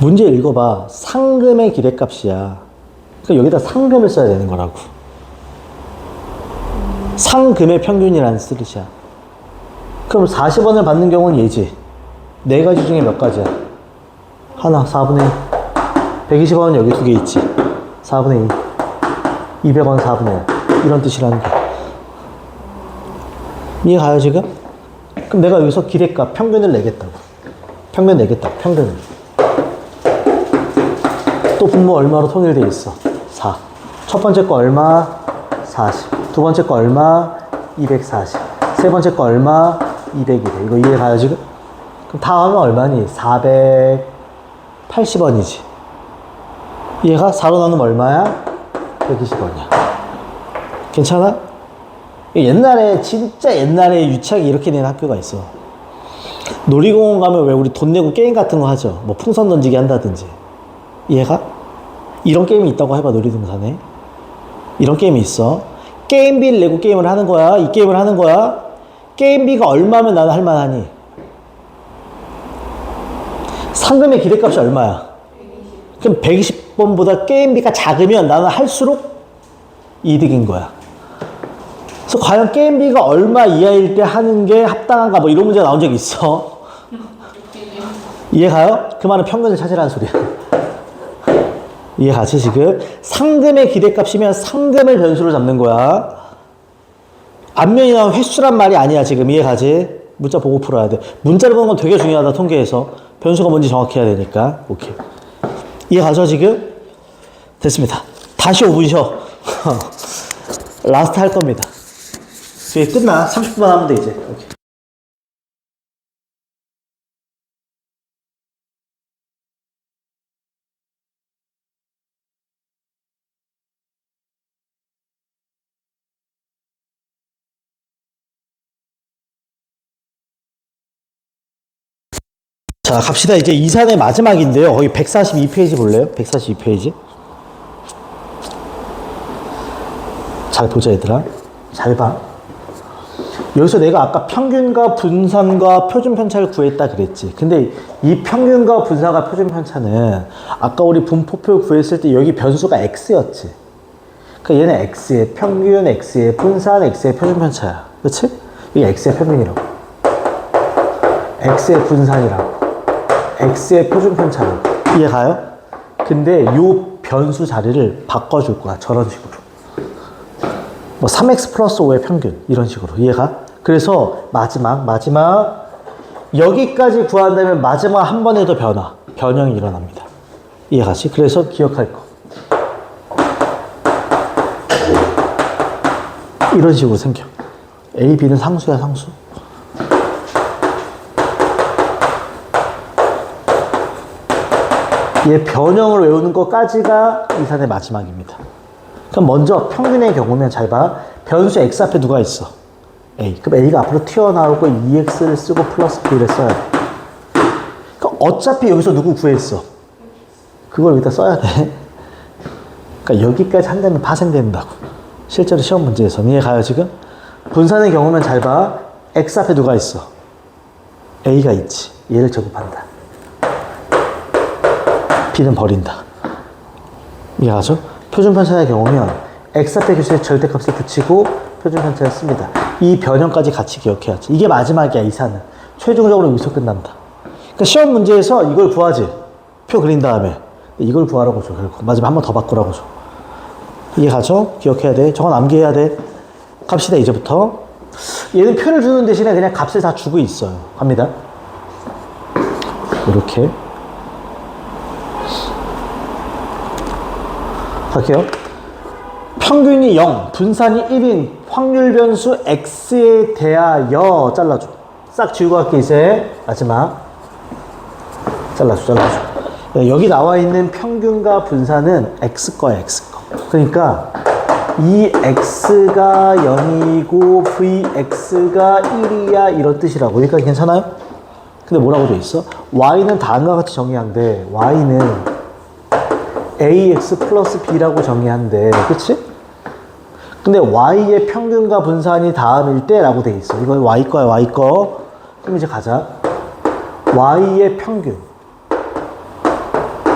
문제 읽어봐. 상금의 기대값이야. 그러니까 여기다 상금을 써야 되는 거라고. 상금의 평균이라는 뜻이야. 그럼 40원을 받는 경우는 얘지. 네 가지 중에 몇 가지야? 하나, 4분의 1. 120원은 여기 2개 있지. 4분의 2. 200원 4분의 1. 이런 뜻이라는 거. 이해가요, 지금? 그럼 내가 여기서 기대값, 평균을 내겠다고. 평균 내겠다고, 평균을. 또 분모 얼마로 통일되어 있어? 4. 첫 번째 거 얼마? 40. 두 번째 거 얼마? 240. 세 번째 거 얼마? 200이래. 이거 이해가요, 지금? 그럼 다음은 얼마니? 480원이지. 얘가 4로 나누면 얼마야? 120원이야. 괜찮아? 옛날에, 진짜 옛날에 유치하게 이렇게 낸 학교가 있어. 놀이공원 가면 왜 우리 돈 내고 게임 같은 거 하죠? 뭐 풍선 던지기 한다든지. 얘가? 이런 게임이 있다고 해봐, 놀이동산에. 이런 게임이 있어. 게임비를 내고 게임을 하는 거야. 이 게임을 하는 거야. 게임비가 얼마면 나는 할만하니? 상금의 기대값이 얼마야? 120. 그럼 120번보다 게임비가 작으면 나는 할수록 이득인 거야. 그래서 과연 게임비가 얼마 이하일 때 하는 게 합당한가 뭐 이런 문제 나온 적 있어. 이해가요? 그 말은 평균을 찾으라는 소리야. 이해가지 지금? 상금의 기대값이면 상금을 변수로 잡는 거야. 앞면이 나온 횟수란 말이 아니야 지금. 이해가지? 문자 보고 풀어야 돼. 문자를 보는 건 되게 중요하다 통계에서. 변수가 뭔지 정확히 해야 되니까. 오케이. 이해가죠 지금? 됐습니다. 다시 5분 쉬어. 라스트 할 겁니다. 이제 끝나. 30분 하면 돼 이제. 오케이. 자, 갑시다. 이제 이산의 마지막인데요. 거기 142페이지 볼래요? 142페이지. 잘 보자, 얘들아. 잘 봐. 여기서 내가 아까 평균과 분산과 표준 편차를 구했다 그랬지. 근데 이 평균과 분산과 표준 편차는 아까 우리 분포표 구했을 때 여기 변수가 x였지. 그러니까 얘는 x의 평균, x의 분산, x의 표준 편차야. 그치? 이게 x의 평균이라고. x의 분산이라고. x의 표준 편차라고. 이해가요? 근데 요 변수 자리를 바꿔줄 거야. 저런 식으로. 뭐 3x 플러스 5의 평균 이런 식으로. 이해가? 그래서 마지막 여기까지 구한다면 마지막 한 번에 더 변형이 일어납니다. 이해가지? 그래서 기억할 거. 이런 식으로 생겨. A, B는 상수야, 상수. 얘 변형을 외우는 것까지가 이산의 마지막입니다. 그럼 먼저 평균의 경우면 잘 봐. 변수 x 앞에 누가 있어? A. 그럼 A가 앞으로 튀어나오고 2x를 쓰고 플러스 B를 써야 돼. 그럼 어차피 여기서 누구 구했어? 그걸 여기다 써야 돼. 그러니까 여기까지 한다면 파생된다고. 실제로 시험 문제에서는. 이해가요 지금? 분산의 경우면 잘 봐. x 앞에 누가 있어? A가 있지. 얘를 제곱한다. B는 버린다. 이해가죠? 표준 편차의 경우면 x 앞에 교수의 절대값을 붙이고 표준 편차를 씁니다. 이 변형까지 같이 기억해야지. 이게 마지막이야, 이산은. 최종적으로 여기서 끝난다. 그러니까 시험 문제에서 이걸 구하지. 표 그린 다음에. 이걸 구하라고 줘. 결국. 마지막에 한 번 더 바꾸라고 줘. 이해 가죠? 기억해야 돼. 저건 암기해야 돼. 갑시다, 이제부터. 얘는 표를 주는 대신에 그냥 값을 다 주고 있어요. 갑니다. 이렇게. 갈게요. 평균이 0, 분산이 1인 확률 변수 x에 대하여 잘라줘. 싹 지우고 갈게, 이제. 마지막. 잘라줘. 여기 나와 있는 평균과 분산은 x 거야, x 거. 그러니까 이 x가 0이고 vx가 1이야 이런 뜻이라고. 여기까지 괜찮아요? 근데 뭐라고 돼 있어? y는 다음과 같이 정의한대. y는 ax 플러스 b라고 정의한대. 그치? 근데 y의 평균과 분산이 다음일 때 라고 돼 있어. 이거 y 거야, y 거. 그럼 이제 가자. y의 평균.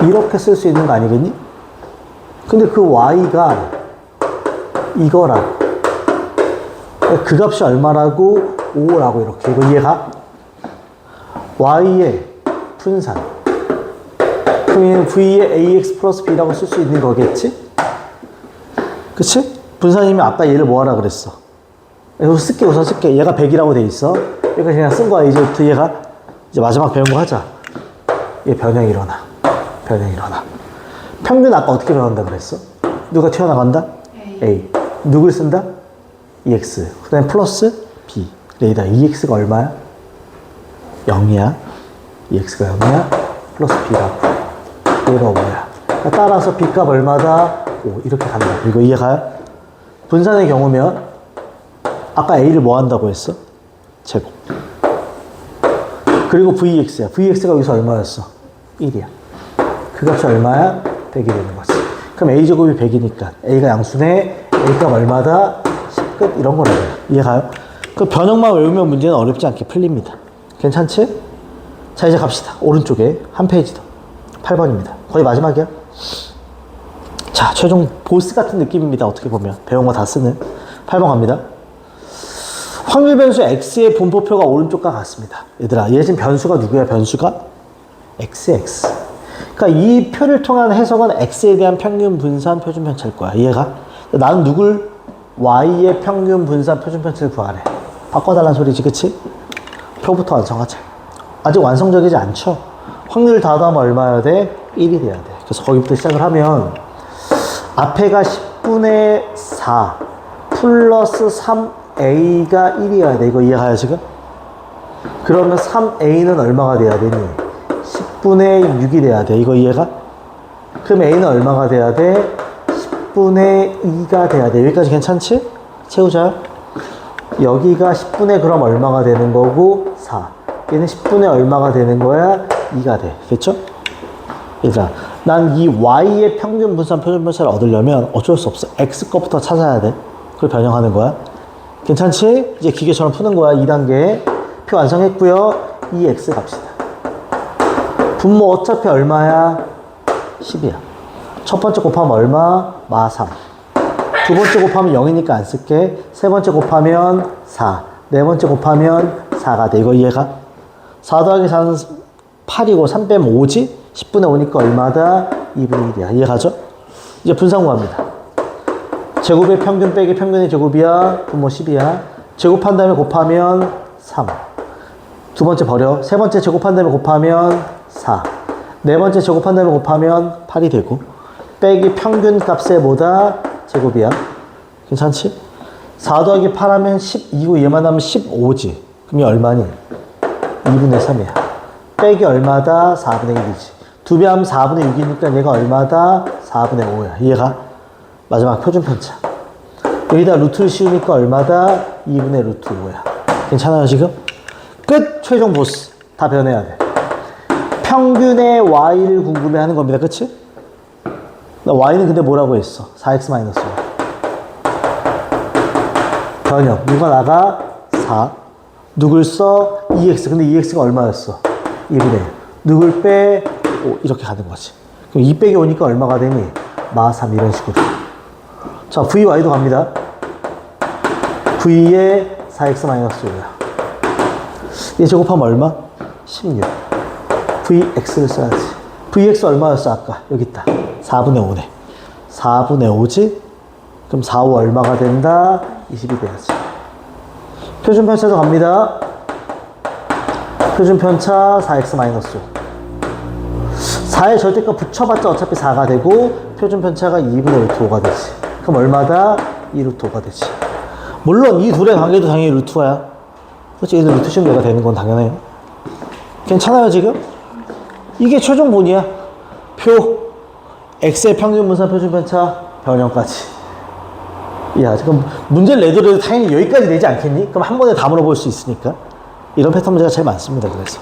이렇게 쓸 수 있는 거 아니겠니? 근데 그 y가 이거라고. 그 값이 얼마라고? 5라고 이렇게. 이거 이해가? y의 분산. 그러면 v의 ax 플러스 b라고 쓸 수 있는 거겠지? 그치? 분산이면 아까 얘를 뭐 하라 그랬어? 우선 쓸게. 얘가 100이라고 돼 있어. 그러니까 그냥 쓴 거야. 이제부터 얘가. 이제 마지막 배운 거 하자. 얘 변형이 일어나. 평균 아까 어떻게 변한다 그랬어? 누가 튀어나간다? A. 누굴 쓴다? EX. 그 다음에 플러스 B. 레이다. EX가 얼마야? 0이야. EX가 0이야. 플러스 B라고. 얘가 5야. 따라서 B값 얼마다? 5. 이렇게 간다. 이거 이해가요? 분산의 경우면 아까 A를 뭐 한다고 했어? 제곱. 그리고 VX야. VX가 여기서 얼마였어? 1이야. 그 값이 얼마야? 100이 되는 거지. 그럼 A제곱이 100이니까 A가 양수네. A값 얼마다? 10끝 이런 거라고요. 이해가요? 그 변형만 외우면 문제는 어렵지 않게 풀립니다. 괜찮지? 자, 이제 갑시다. 오른쪽에 한 페이지 더. 8번입니다. 거의 마지막이야. 자, 최종 보스 같은 느낌입니다. 어떻게 보면. 배운 거 다 쓰는. 8번 갑니다. 확률 변수 x의 분포표가 오른쪽과 같습니다. 얘들아, 얘 지금 변수가 누구야? 변수가 x. 그러니까 이 표를 통한 해석은 x에 대한 평균 분산 표준 편차일 거야. 이해가? 나는 누굴? y의 평균 분산 표준 편차를 구하래. 바꿔달라는 소리지, 그치? 표부터 완성하자. 아직 완성적이지 않죠? 확률 다 더하면 얼마여야 돼? 1이 돼야 돼. 그래서 거기부터 시작을 하면 앞에가 10분의 4 플러스 3a가 1이어야 돼. 이거 이해가요, 지금? 그러면 3a는 얼마가 돼야 되니? 10분의 6이 돼야 돼. 이거 이해가? 그럼 a는 얼마가 돼야 돼? 10분의 2가 돼야 돼. 여기까지 괜찮지? 채우자. 여기가 10분의 그럼 얼마가 되는 거고? 4. 얘는 10분의 얼마가 되는 거야? 2가 돼. 됐죠? 얘들아, 난 이 y의 평균 분산 표준 편차를 얻으려면 어쩔 수 없어. x 거부터 찾아야 돼. 그걸 변형하는 거야. 괜찮지? 이제 기계처럼 푸는 거야. 2단계. 표 완성했고요. 2x 갑시다. 분모 어차피 얼마야? 10이야. 첫 번째 곱하면 얼마? -3. 두 번째 곱하면 0이니까 안 쓸게. 세 번째 곱하면 4. 네 번째 곱하면 4가 돼. 이거 이해가? 4 더하기 4는 8이고 3 빼면 5지? 10분의 5니까 얼마다? 2분의 1이야. 이해가죠? 이제 분산 구합니다. 제곱의 평균 빼기 평균의 제곱이야. 분모 10이야. 제곱한 다음에 곱하면 3. 두 번째 버려. 세 번째 제곱한 다음에 곱하면 4. 네 번째 제곱한 다음에 곱하면 8이 되고. 빼기 평균 값의 뭐다? 제곱이야. 괜찮지? 4 더하기 8 하면 12고 얘만 하면 15지. 그럼 이 얼마니? 2분의 3이야. 빼기 얼마다? 4분의 1이지. 두 배 하면 4분의 6이니까 얘가 얼마다? 4분의 5야. 이해가? 마지막 표준 편차. 여기다 루트를 씌우니까 얼마다? 2분의 루트 5야. 괜찮아요, 지금? 끝! 최종 보스. 다 변해야 돼. 평균의 y를 궁금해 하는 겁니다. 그치? 나 y는 근데 뭐라고 했어? 4x-5. 변형. 누가 나가? 4. 누굴 써? 2x. 근데 2x가 얼마였어? 2분의 1. 누굴 빼? 5. 이렇게 가는 거지. 그럼 2 빼기 5니까 얼마가 되니? -3. 이런 식으로. 자, vy도 갑니다. v에 4x-5야. 얘 제곱하면 얼마? 16. VX를 써야지. VX 얼마였어, 아까? 여기 있다. 4분의 5네. 4분의 5지? 그럼 4, 5 얼마가 된다? 20이 돼야지. 표준 편차도 갑니다. 표준 편차 4x-5. 4의 절대값 붙여봤자 어차피 4가 되고, 표준 편차가 2분의 루트 5가 되지. 그럼 얼마다? 2 루트 5가 되지. 물론 이 둘의 관계도 당연히 루트 5야. 그렇지? 얘들 루트 씌우면 얘가 되는 건 당연해요. 괜찮아요, 지금? 이게 최종본이야. 표. x의 평균 분산 표준 편차 변형까지. 야, 지금 문제를 내더라도 당연히 여기까지 내지 않겠니? 그럼 한 번에 다 물어볼 수 있으니까. 이런 패턴 문제가 제일 많습니다. 그래서.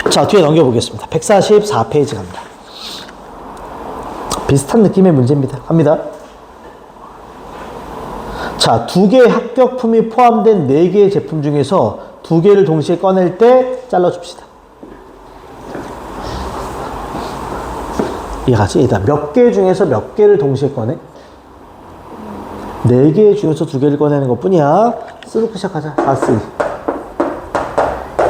자, 뒤에 넘겨보겠습니다. 144페이지 갑니다. 비슷한 느낌의 문제입니다. 갑니다. 자, 두 개의 합격품이 포함된 4개의 제품 중에서 2개를 동시에 꺼낼 때 잘라줍시다. 이해가지? 일단 몇 개 중에서 몇 개를 동시에 꺼내? 4개 중에서 2개를 꺼내는 것 뿐이야. 쓰놓고 시작하자. 4, 4,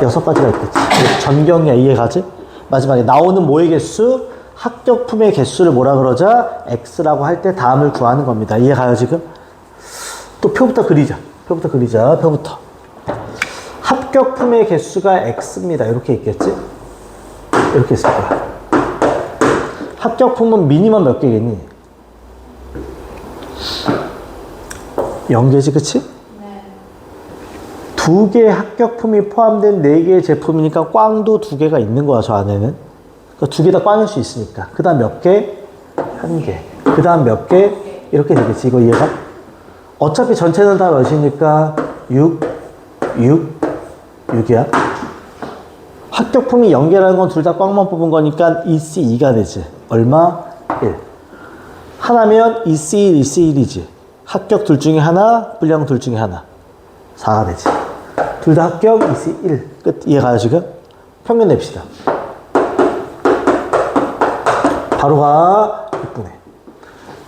6가지가 있겠지. 전경이야. 이해가지? 마지막에 나오는 뭐의 개수? 합격품의 개수를 뭐라 그러자? X라고 할 때 다음을 구하는 겁니다. 이해가요, 지금? 또 표부터 그리자. 표부터. 합격품의 개수가 X입니다. 이렇게 있겠지? 이렇게 있을 거야. 합격품은 미니멈 몇 개겠니? 0개지, 그치? 네. 2개의 합격품이 포함된 4개의 제품이니까 꽝도 2개가 있는 거야, 저 안에는. 그러니까 2개 다 꽝일 수 있으니까. 그 다음 몇 개? 1개. 그 다음 몇 개? 이렇게 되겠지. 이거 이해가? 어차피 전체는 다 몇이니까 6, 6이야. 합격품이 0개라는 건 둘 다 꽝만 뽑은 거니까 EC2가 되지. 얼마? 1. 하나면 EC1, EC1이지. 합격 둘 중에 하나, 불량 둘 중에 하나. 4가 되지. 둘 다 합격, EC1. 끝. 이해가요, 지금? 평균 냅시다. 바로 가. 6분의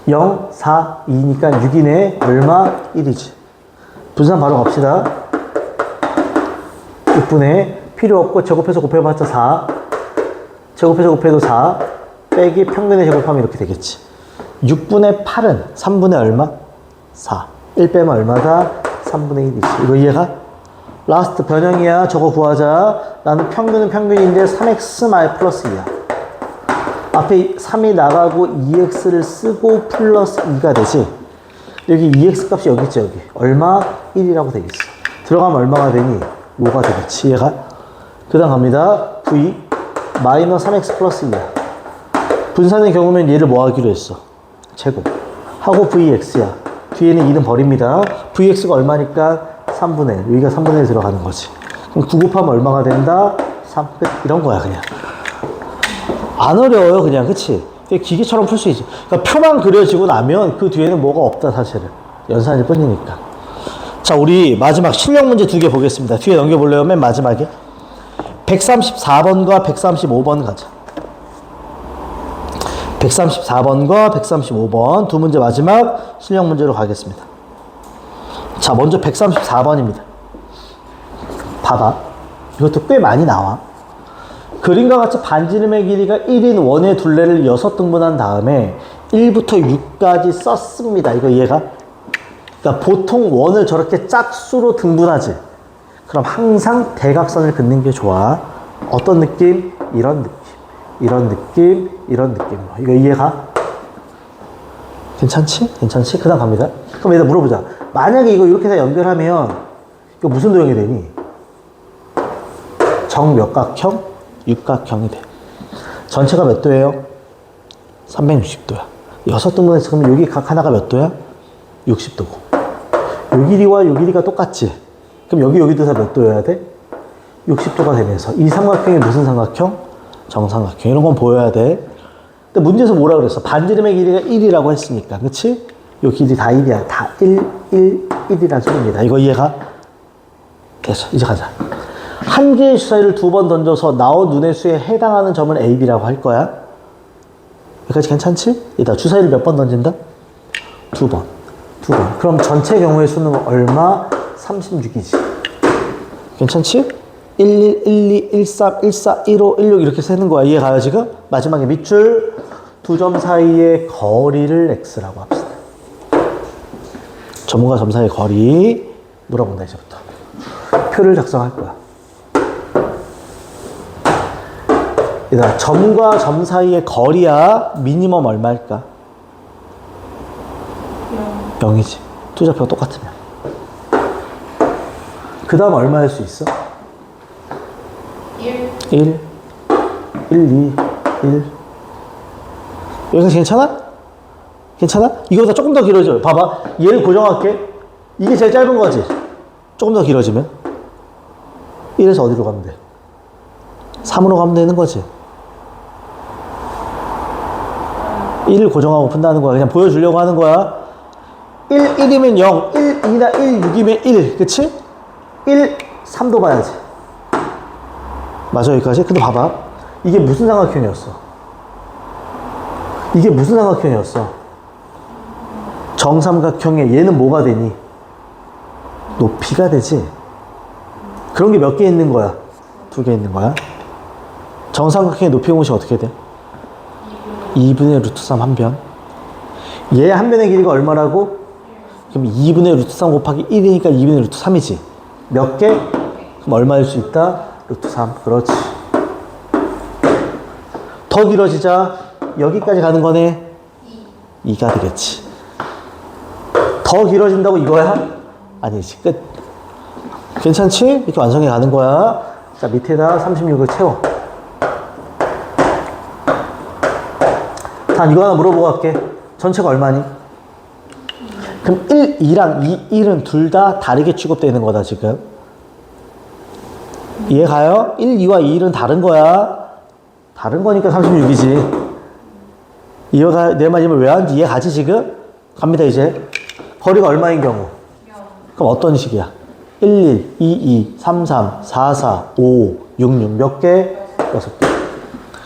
0, 4, 2니까 6이네. 얼마? 1이지. 분산 바로 갑시다. 6분의 필요 없고 제곱해서 곱해봤자 4. 제곱해서 곱해도 4. 빼기 평균의 제곱하면 이렇게 되겠지. 6분의 8은 3분의 얼마? 4. 1 빼면 얼마다? 3분의 1이지. 이거 이해가? 라스트 변형이야. 저거 구하자. 나는 평균은 평균인데 3x 말 플러스 2야. 앞에 3이 나가고 2x를 쓰고 플러스 2가 되지. 여기 2x 값이 여기 있지, 여기. 얼마? 1이라고 되겠어. 들어가면 얼마가 되니? 5가 되겠지. 이해가? 그 다음 갑니다. v 마이너스 3x 플러스 2야. 분산의 경우면 얘를 뭐 하기로 했어? 제곱. 하고 vx야. 뒤에는 2는 버립니다. vx가 얼마니까? 3분의 1. 여기가 3분의 1 들어가는 거지. 그럼 9 곱하면 얼마가 된다? 3. 끝. 이런 거야, 그냥. 안 어려워요, 그냥. 그치? 기계처럼 풀 수 있지. 그러니까 표만 그려지고 나면 그 뒤에는 뭐가 없다, 사실은. 연산일 뿐이니까. 자, 우리 마지막 실력 문제 2개 보겠습니다. 뒤에 넘겨볼래요? 맨 마지막에. 134번과 135번 가자. 134번과 135번 두 문제 마지막 실력 문제로 가겠습니다. 자, 먼저 134번입니다. 봐봐. 이것도 꽤 많이 나와. 그림과 같이 반지름의 길이가 1인 원의 둘레를 6등분한 다음에 1부터 6까지 썼습니다. 이거 이해가? 그러니까 보통 원을 저렇게 짝수로 등분하지. 그럼 항상 대각선을 긋는 게 좋아. 어떤 느낌? 이런 느낌. 이런 느낌, 이런 느낌으로. 이거 이해가? 괜찮지? 괜찮지? 그 다음 갑니다. 그럼 얘들 물어보자. 만약에 이거 이렇게 다 연결하면 이거 무슨 도형이 되니? 정몇각형? 육각형이 돼. 전체가 몇 도예요? 360도야. 6등분해서 그러면 여기 각 하나가 몇 도야? 60도고. 요 길이와 요 길이가 똑같지? 그럼 여기도 다 몇 도여야 돼? 60도가 되면서 이 삼각형이 무슨 삼각형? 정삼각형. 이런 건 보여야 돼. 근데 문제에서 뭐라 그랬어? 반지름의 길이가 1이라고 했으니까. 그치? 요 길이 다 1이야. 다 1, 1, 1이라는 소리입니다. 이거 이해가? 됐어. 이제 가자. 한 개의 주사위를 2번 던져서 나온 눈의 수에 해당하는 점을 A, B라고 할 거야. 여기까지 괜찮지? 이따 주사위를 몇 번 던진다? 2번. 2번. 그럼 전체 경우의 수는 얼마? 36이지. 괜찮지? 11, 12, 13, 14, 15, 16 이렇게 세는 거야. 이해가요 지금? 마지막에 밑줄 두 점 사이의 거리를 x라고 합시다. 점과 점 사이의 거리 물어본다 이제부터. 표를 작성할 거야. 얘들아, 점과 점 사이의 거리야 미니멈 얼마일까? 0이지. 투자표가 똑같으면. 그 다음 얼마일 수 있어? 1, 2, 1. 여기까지 괜찮아? 괜찮아? 이거보다 조금 더 길어져. 봐봐. 얘를 고정할게. 이게 제일 짧은 거지. 조금 더 길어지면 1에서 어디로 가면 돼? 3으로 가면 되는 거지. 1을 고정하고 푼다는 거야. 그냥 보여주려고 하는 거야. 1, 1이면 0, 1, 2나 1, 6이면 1. 그치? 1, 3도 봐야지. 맞아, 여기까지? 근데 봐봐. 이게 무슨 삼각형이었어? 이게 무슨 삼각형이었어? 정삼각형에 얘는 뭐가 되니? 높이가 되지. 그런 게 몇 개 있는 거야? 2개 있는 거야. 정삼각형의 높이 공식 어떻게 돼? 2분의 루트 3 한 변. 얘 한 변의 길이가 얼마라고? 그럼 2분의 루트 3 곱하기 1이니까 2분의 루트 3이지. 몇 개? 그럼 얼마일 수 있다? 루트 3. 그렇지. 더 길어지자. 여기까지 가는 거네. 2가 되겠지. 더 길어진다고 이거야? 아니지. 끝. 괜찮지? 이렇게 완성해 가는 거야. 자, 밑에다 36을 채워. 단 이거 하나 물어보고 갈게. 전체가 얼마니? 그럼 1, 2랑 2, 1은 둘 다 다르게 취급되는 거다, 지금. 이해 가요? 1, 2와 2, 1은 다른 거야. 다른 거니까 36이지. 이해가, 내 말이면 왜 하는지 이해 가지, 지금? 갑니다, 이제. 거리가 얼마인 경우? 그럼 어떤 식이야? 1, 1, 2, 2, 3, 3, 4, 4, 5, 6, 6. 몇 개? 6개.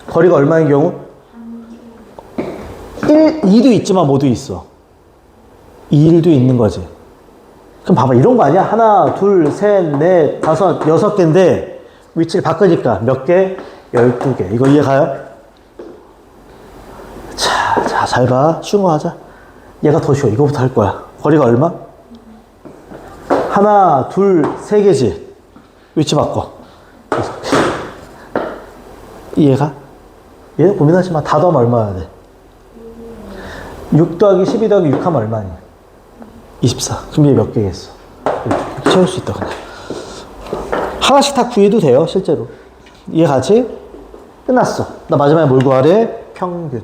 거리가 얼마인 경우? 1, 2도 있지만 뭐도 있어? 2, 1도 있는 거지. 그럼 봐봐. 이런 거 아니야? 하나, 둘, 셋, 넷, 다섯, 6개인데 위치를 바꾸니까 몇 개? 12개. 이거 이해 가요? 자, 잘 봐. 쉬운 거 하자. 얘가 더 쉬워. 이거부터 할 거야. 거리가 얼마? 하나, 둘, 3개지. 위치 바꿔. 6개. 이해가? 얘 고민하지 마. 다 더하면 얼마야 돼? 6 더하기 12 더하기 6 하면 얼마니? 24. 그럼 얘 몇 개겠어? 이렇게 채울 수 있다, 그냥. 하나씩 다 구해도 돼요, 실제로. 이해가지? 끝났어. 나 마지막에 뭘 구하래? 평균.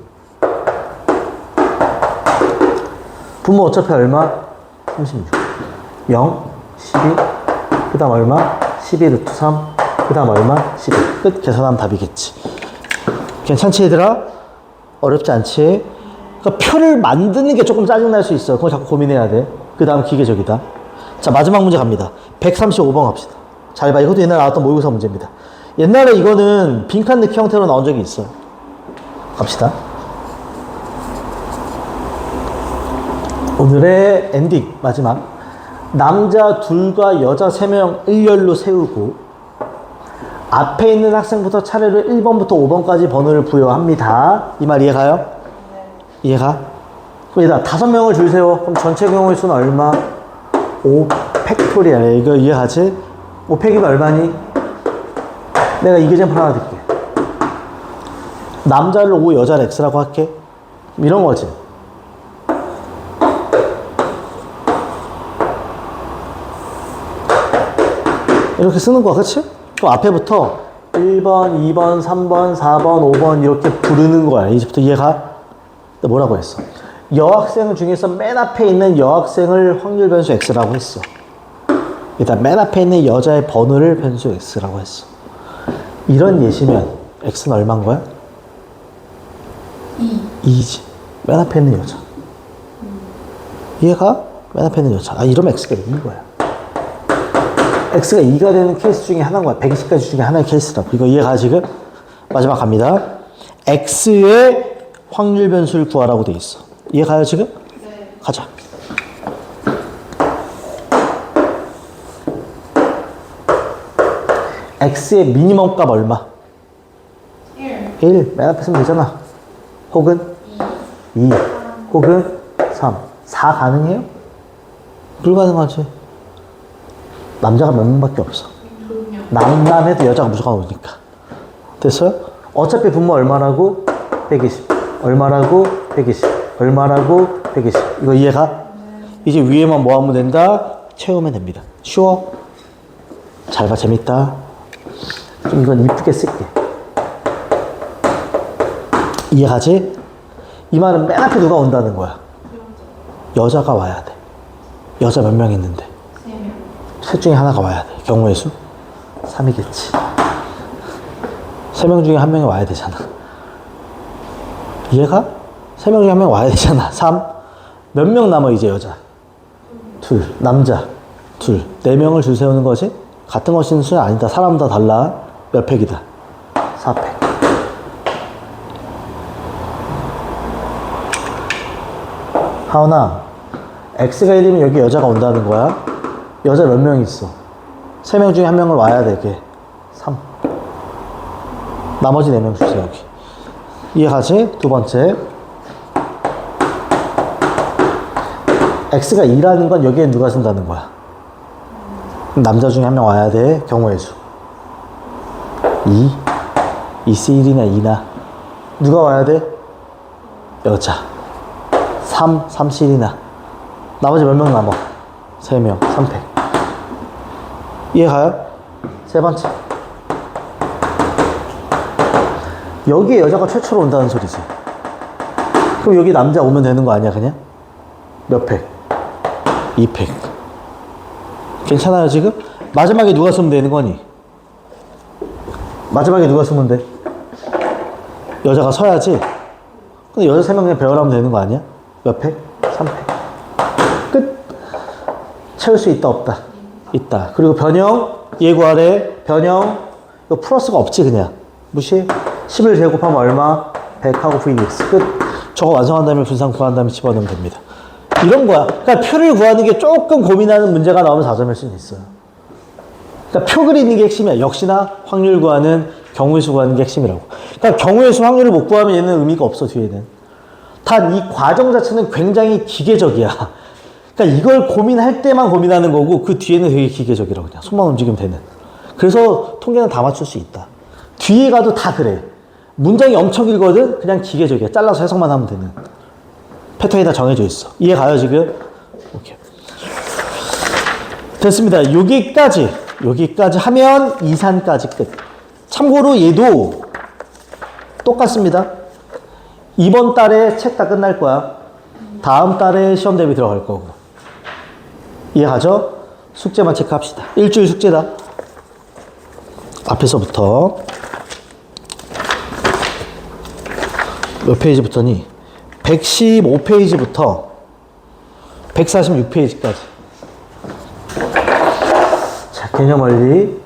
분모 어차피 얼마? 36. 0, 12, 그 다음 얼마? 12 루트 3, 그 다음 얼마? 12. 끝. 계산하면 답이겠지. 괜찮지, 얘들아? 어렵지 않지? 그러니까 표를 만드는 게 조금 짜증날 수 있어. 그거 자꾸 고민해야 돼. 그 다음 기계적이다. 자, 마지막 문제 갑니다. 135번 갑시다. 잘 봐. 이것도 옛날에 나왔던 모의고사 문제입니다. 옛날에 이거는 빈칸 넣기 형태로 나온 적이 있어. 갑시다. 오늘의 엔딩, 마지막. 남자 둘과 여자 3명 일렬로 세우고 앞에 있는 학생부터 차례로 1번부터 5번까지 번호를 부여합니다. 이 말 이해가요? 이해가? 그럼 얘들아 5명을 줄 세워. 그럼 전체 경우의 수는 얼마? 5 팩토리얼. 이거 이해하지? 5 팩이면 얼마니? 내가 이계점표 하나 드릴게. 남자를 5, 여자를 X라고 할게. 이런 거지. 이렇게 쓰는 거야, 그치? 그럼 앞에부터 1번, 2번, 3번, 4번, 5번 이렇게 부르는 거야. 이제부터 이해가? 뭐라고 했어? 여학생 중에서 맨 앞에 있는 여학생을 확률 변수 X라고 했어. 일단 맨 앞에 있는 여자의 번호를 변수 X라고 했어. 이런 예시면 X는 얼마인 거야? 2지. 맨 앞에 있는 여자. 이해가? 맨 앞에 있는 여자. 아, 이러면 X가 2인 거야. X가 2가 되는 케이스 중에 하나인 거야. 120가지 중에 하나의 케이스라고. 이거 이해가 지금? 마지막 갑니다. X의 확률 변수를 구하라고 돼 있어. 이해가요 지금? 네. 가자. x의 미니멈 값 얼마? 1, 1. 맨 앞에 쓰면 되잖아. 혹은 2. 혹은 3. 4 가능해요? 불가능하지. 남자가 몇 명밖에 없어. 2명. 남남해도 여자가 무조건 오니까. 됐어요? 어차피 분모 얼마라고? 120. 얼마라고? 120. 얼마라고? 120. 이거 이해가? 이제 위에만 뭐 하면 된다? 채우면 됩니다. 쉬워? 잘 봐, 재밌다. 좀 이건 이쁘게 쓸게. 이해가지? 이 말은 맨 앞에 누가 온다는 거야? 여자가 와야 돼. 여자 몇 명 있는데? 3명. 셋 중에 하나가 와야 돼. 경우의 수? 3이겠지. 3명 중에 한 명이 와야 되잖아. 이해가? 3명 중에 한 명 와야 되잖아. 3. 몇 명 남아, 이제 여자? 둘. 남자. 둘. 4명을 줄 세우는 거지? 같은 거 쓰는 수는 아니다. 사람 다 달라. 몇 팩이다? 4팩. 하은아, X가 1이면 여기 여자가 온다는 거야. 여자 몇 명 있어? 3명 중에 한 명을 와야 되게. 3. 나머지 4명 주세요, 여기. 이해가지? 두 번째. X가 2라는 건 여기에 누가 쓴다는 거야? 남자 중에 한 명 와야 돼. 경우의 수. 2. 2C1이나 2나. 누가 와야 돼? 여자. 3. 3C1이나. 나머지 몇 명 남아? 3명. 3팩. 이해가요? 세 번째. 여기에 여자가 최초로 온다는 소리지. 그럼 여기 남자 오면 되는 거 아니야, 그냥? 몇 팩? 2팩. 괜찮아요, 지금? 마지막에 누가 쓰면 되는 거니? 마지막에 누가 쓰면 돼? 여자가 서야지. 근데 여자 3명 그냥 배열하면 되는 거 아니야? 몇 팩? 3팩. 끝. 채울 수 있다, 없다? 있다. 그리고 변형, 얘 구하래. 변형, 이거 플러스가 없지, 그냥. 무시. 10을 제곱하면 얼마? 100하고 VX. 끝. 저거 완성한 다음에 분산 구한 다음에 집어넣으면 됩니다. 이런 거야. 그러니까 표를 구하는 게 조금 고민하는 문제가 나오면 4점일 수는 있어요. 그러니까 표 그리는 게 핵심이야. 역시나 확률 구하는, 경우의 수 구하는 게 핵심이라고. 그러니까 경우의 수 확률을 못 구하면 얘는 의미가 없어, 뒤에는. 단 이 과정 자체는 굉장히 기계적이야. 그러니까 이걸 고민할 때만 고민하는 거고 그 뒤에는 되게 기계적이라고, 그냥 손만 움직이면 되는. 그래서 통계는 다 맞출 수 있다. 뒤에 가도 다 그래. 문장이 엄청 길거든? 그냥 기계적이야. 잘라서 해석만 하면 되는. 패턴이 다 정해져 있어. 이해 가요, 지금? 오케이. 됐습니다. 여기까지 하면 2산까지 끝. 참고로 얘도 똑같습니다. 이번 달에 책 다 끝날 거야. 다음 달에 시험 대비 들어갈 거고. 이해가죠? 숙제만 체크합시다. 일주일 숙제다. 앞에서부터 몇 페이지부터니? 115페이지부터 146페이지까지. 자, 개념원리.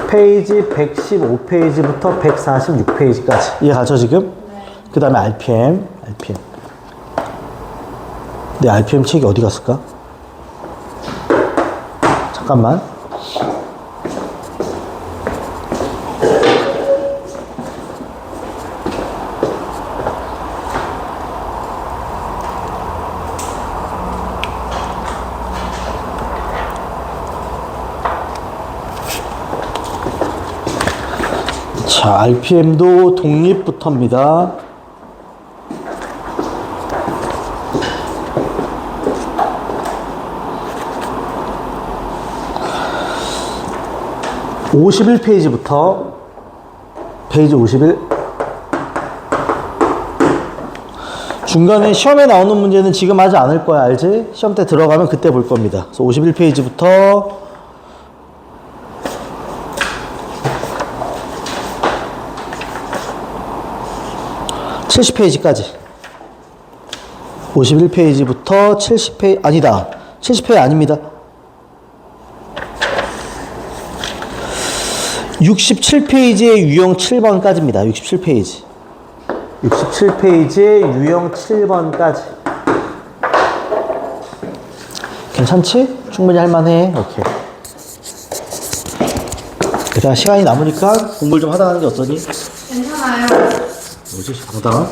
페이지 115페이지부터 146페이지까지. 이해가죠, 지금? 네. 그 다음에 RPM. 내 RPM 책이 어디 갔을까? 잠깐만. 자, RPM도 독립부터입니다. (51페이지부터) 페이지 51. 중간에 시험에 나오는 문제는 지금 하지 않을 거야, 알지? 시험 때 들어가면 그때 볼 겁니다. 그래서 51페이지부터 70페이지까지. 51페이지부터 70페이지, 아니다. 70페이지 아닙니다. 67페이지의 유형 7번까지입니다. 67페이지. 67페이지의 유형 7번까지. 괜찮지? 충분히 할만해. 오케이. 일단 시간이 남으니까 공부를 좀 하다 가는 게 어떠니? 괜찮아요. 뭐지, 방당?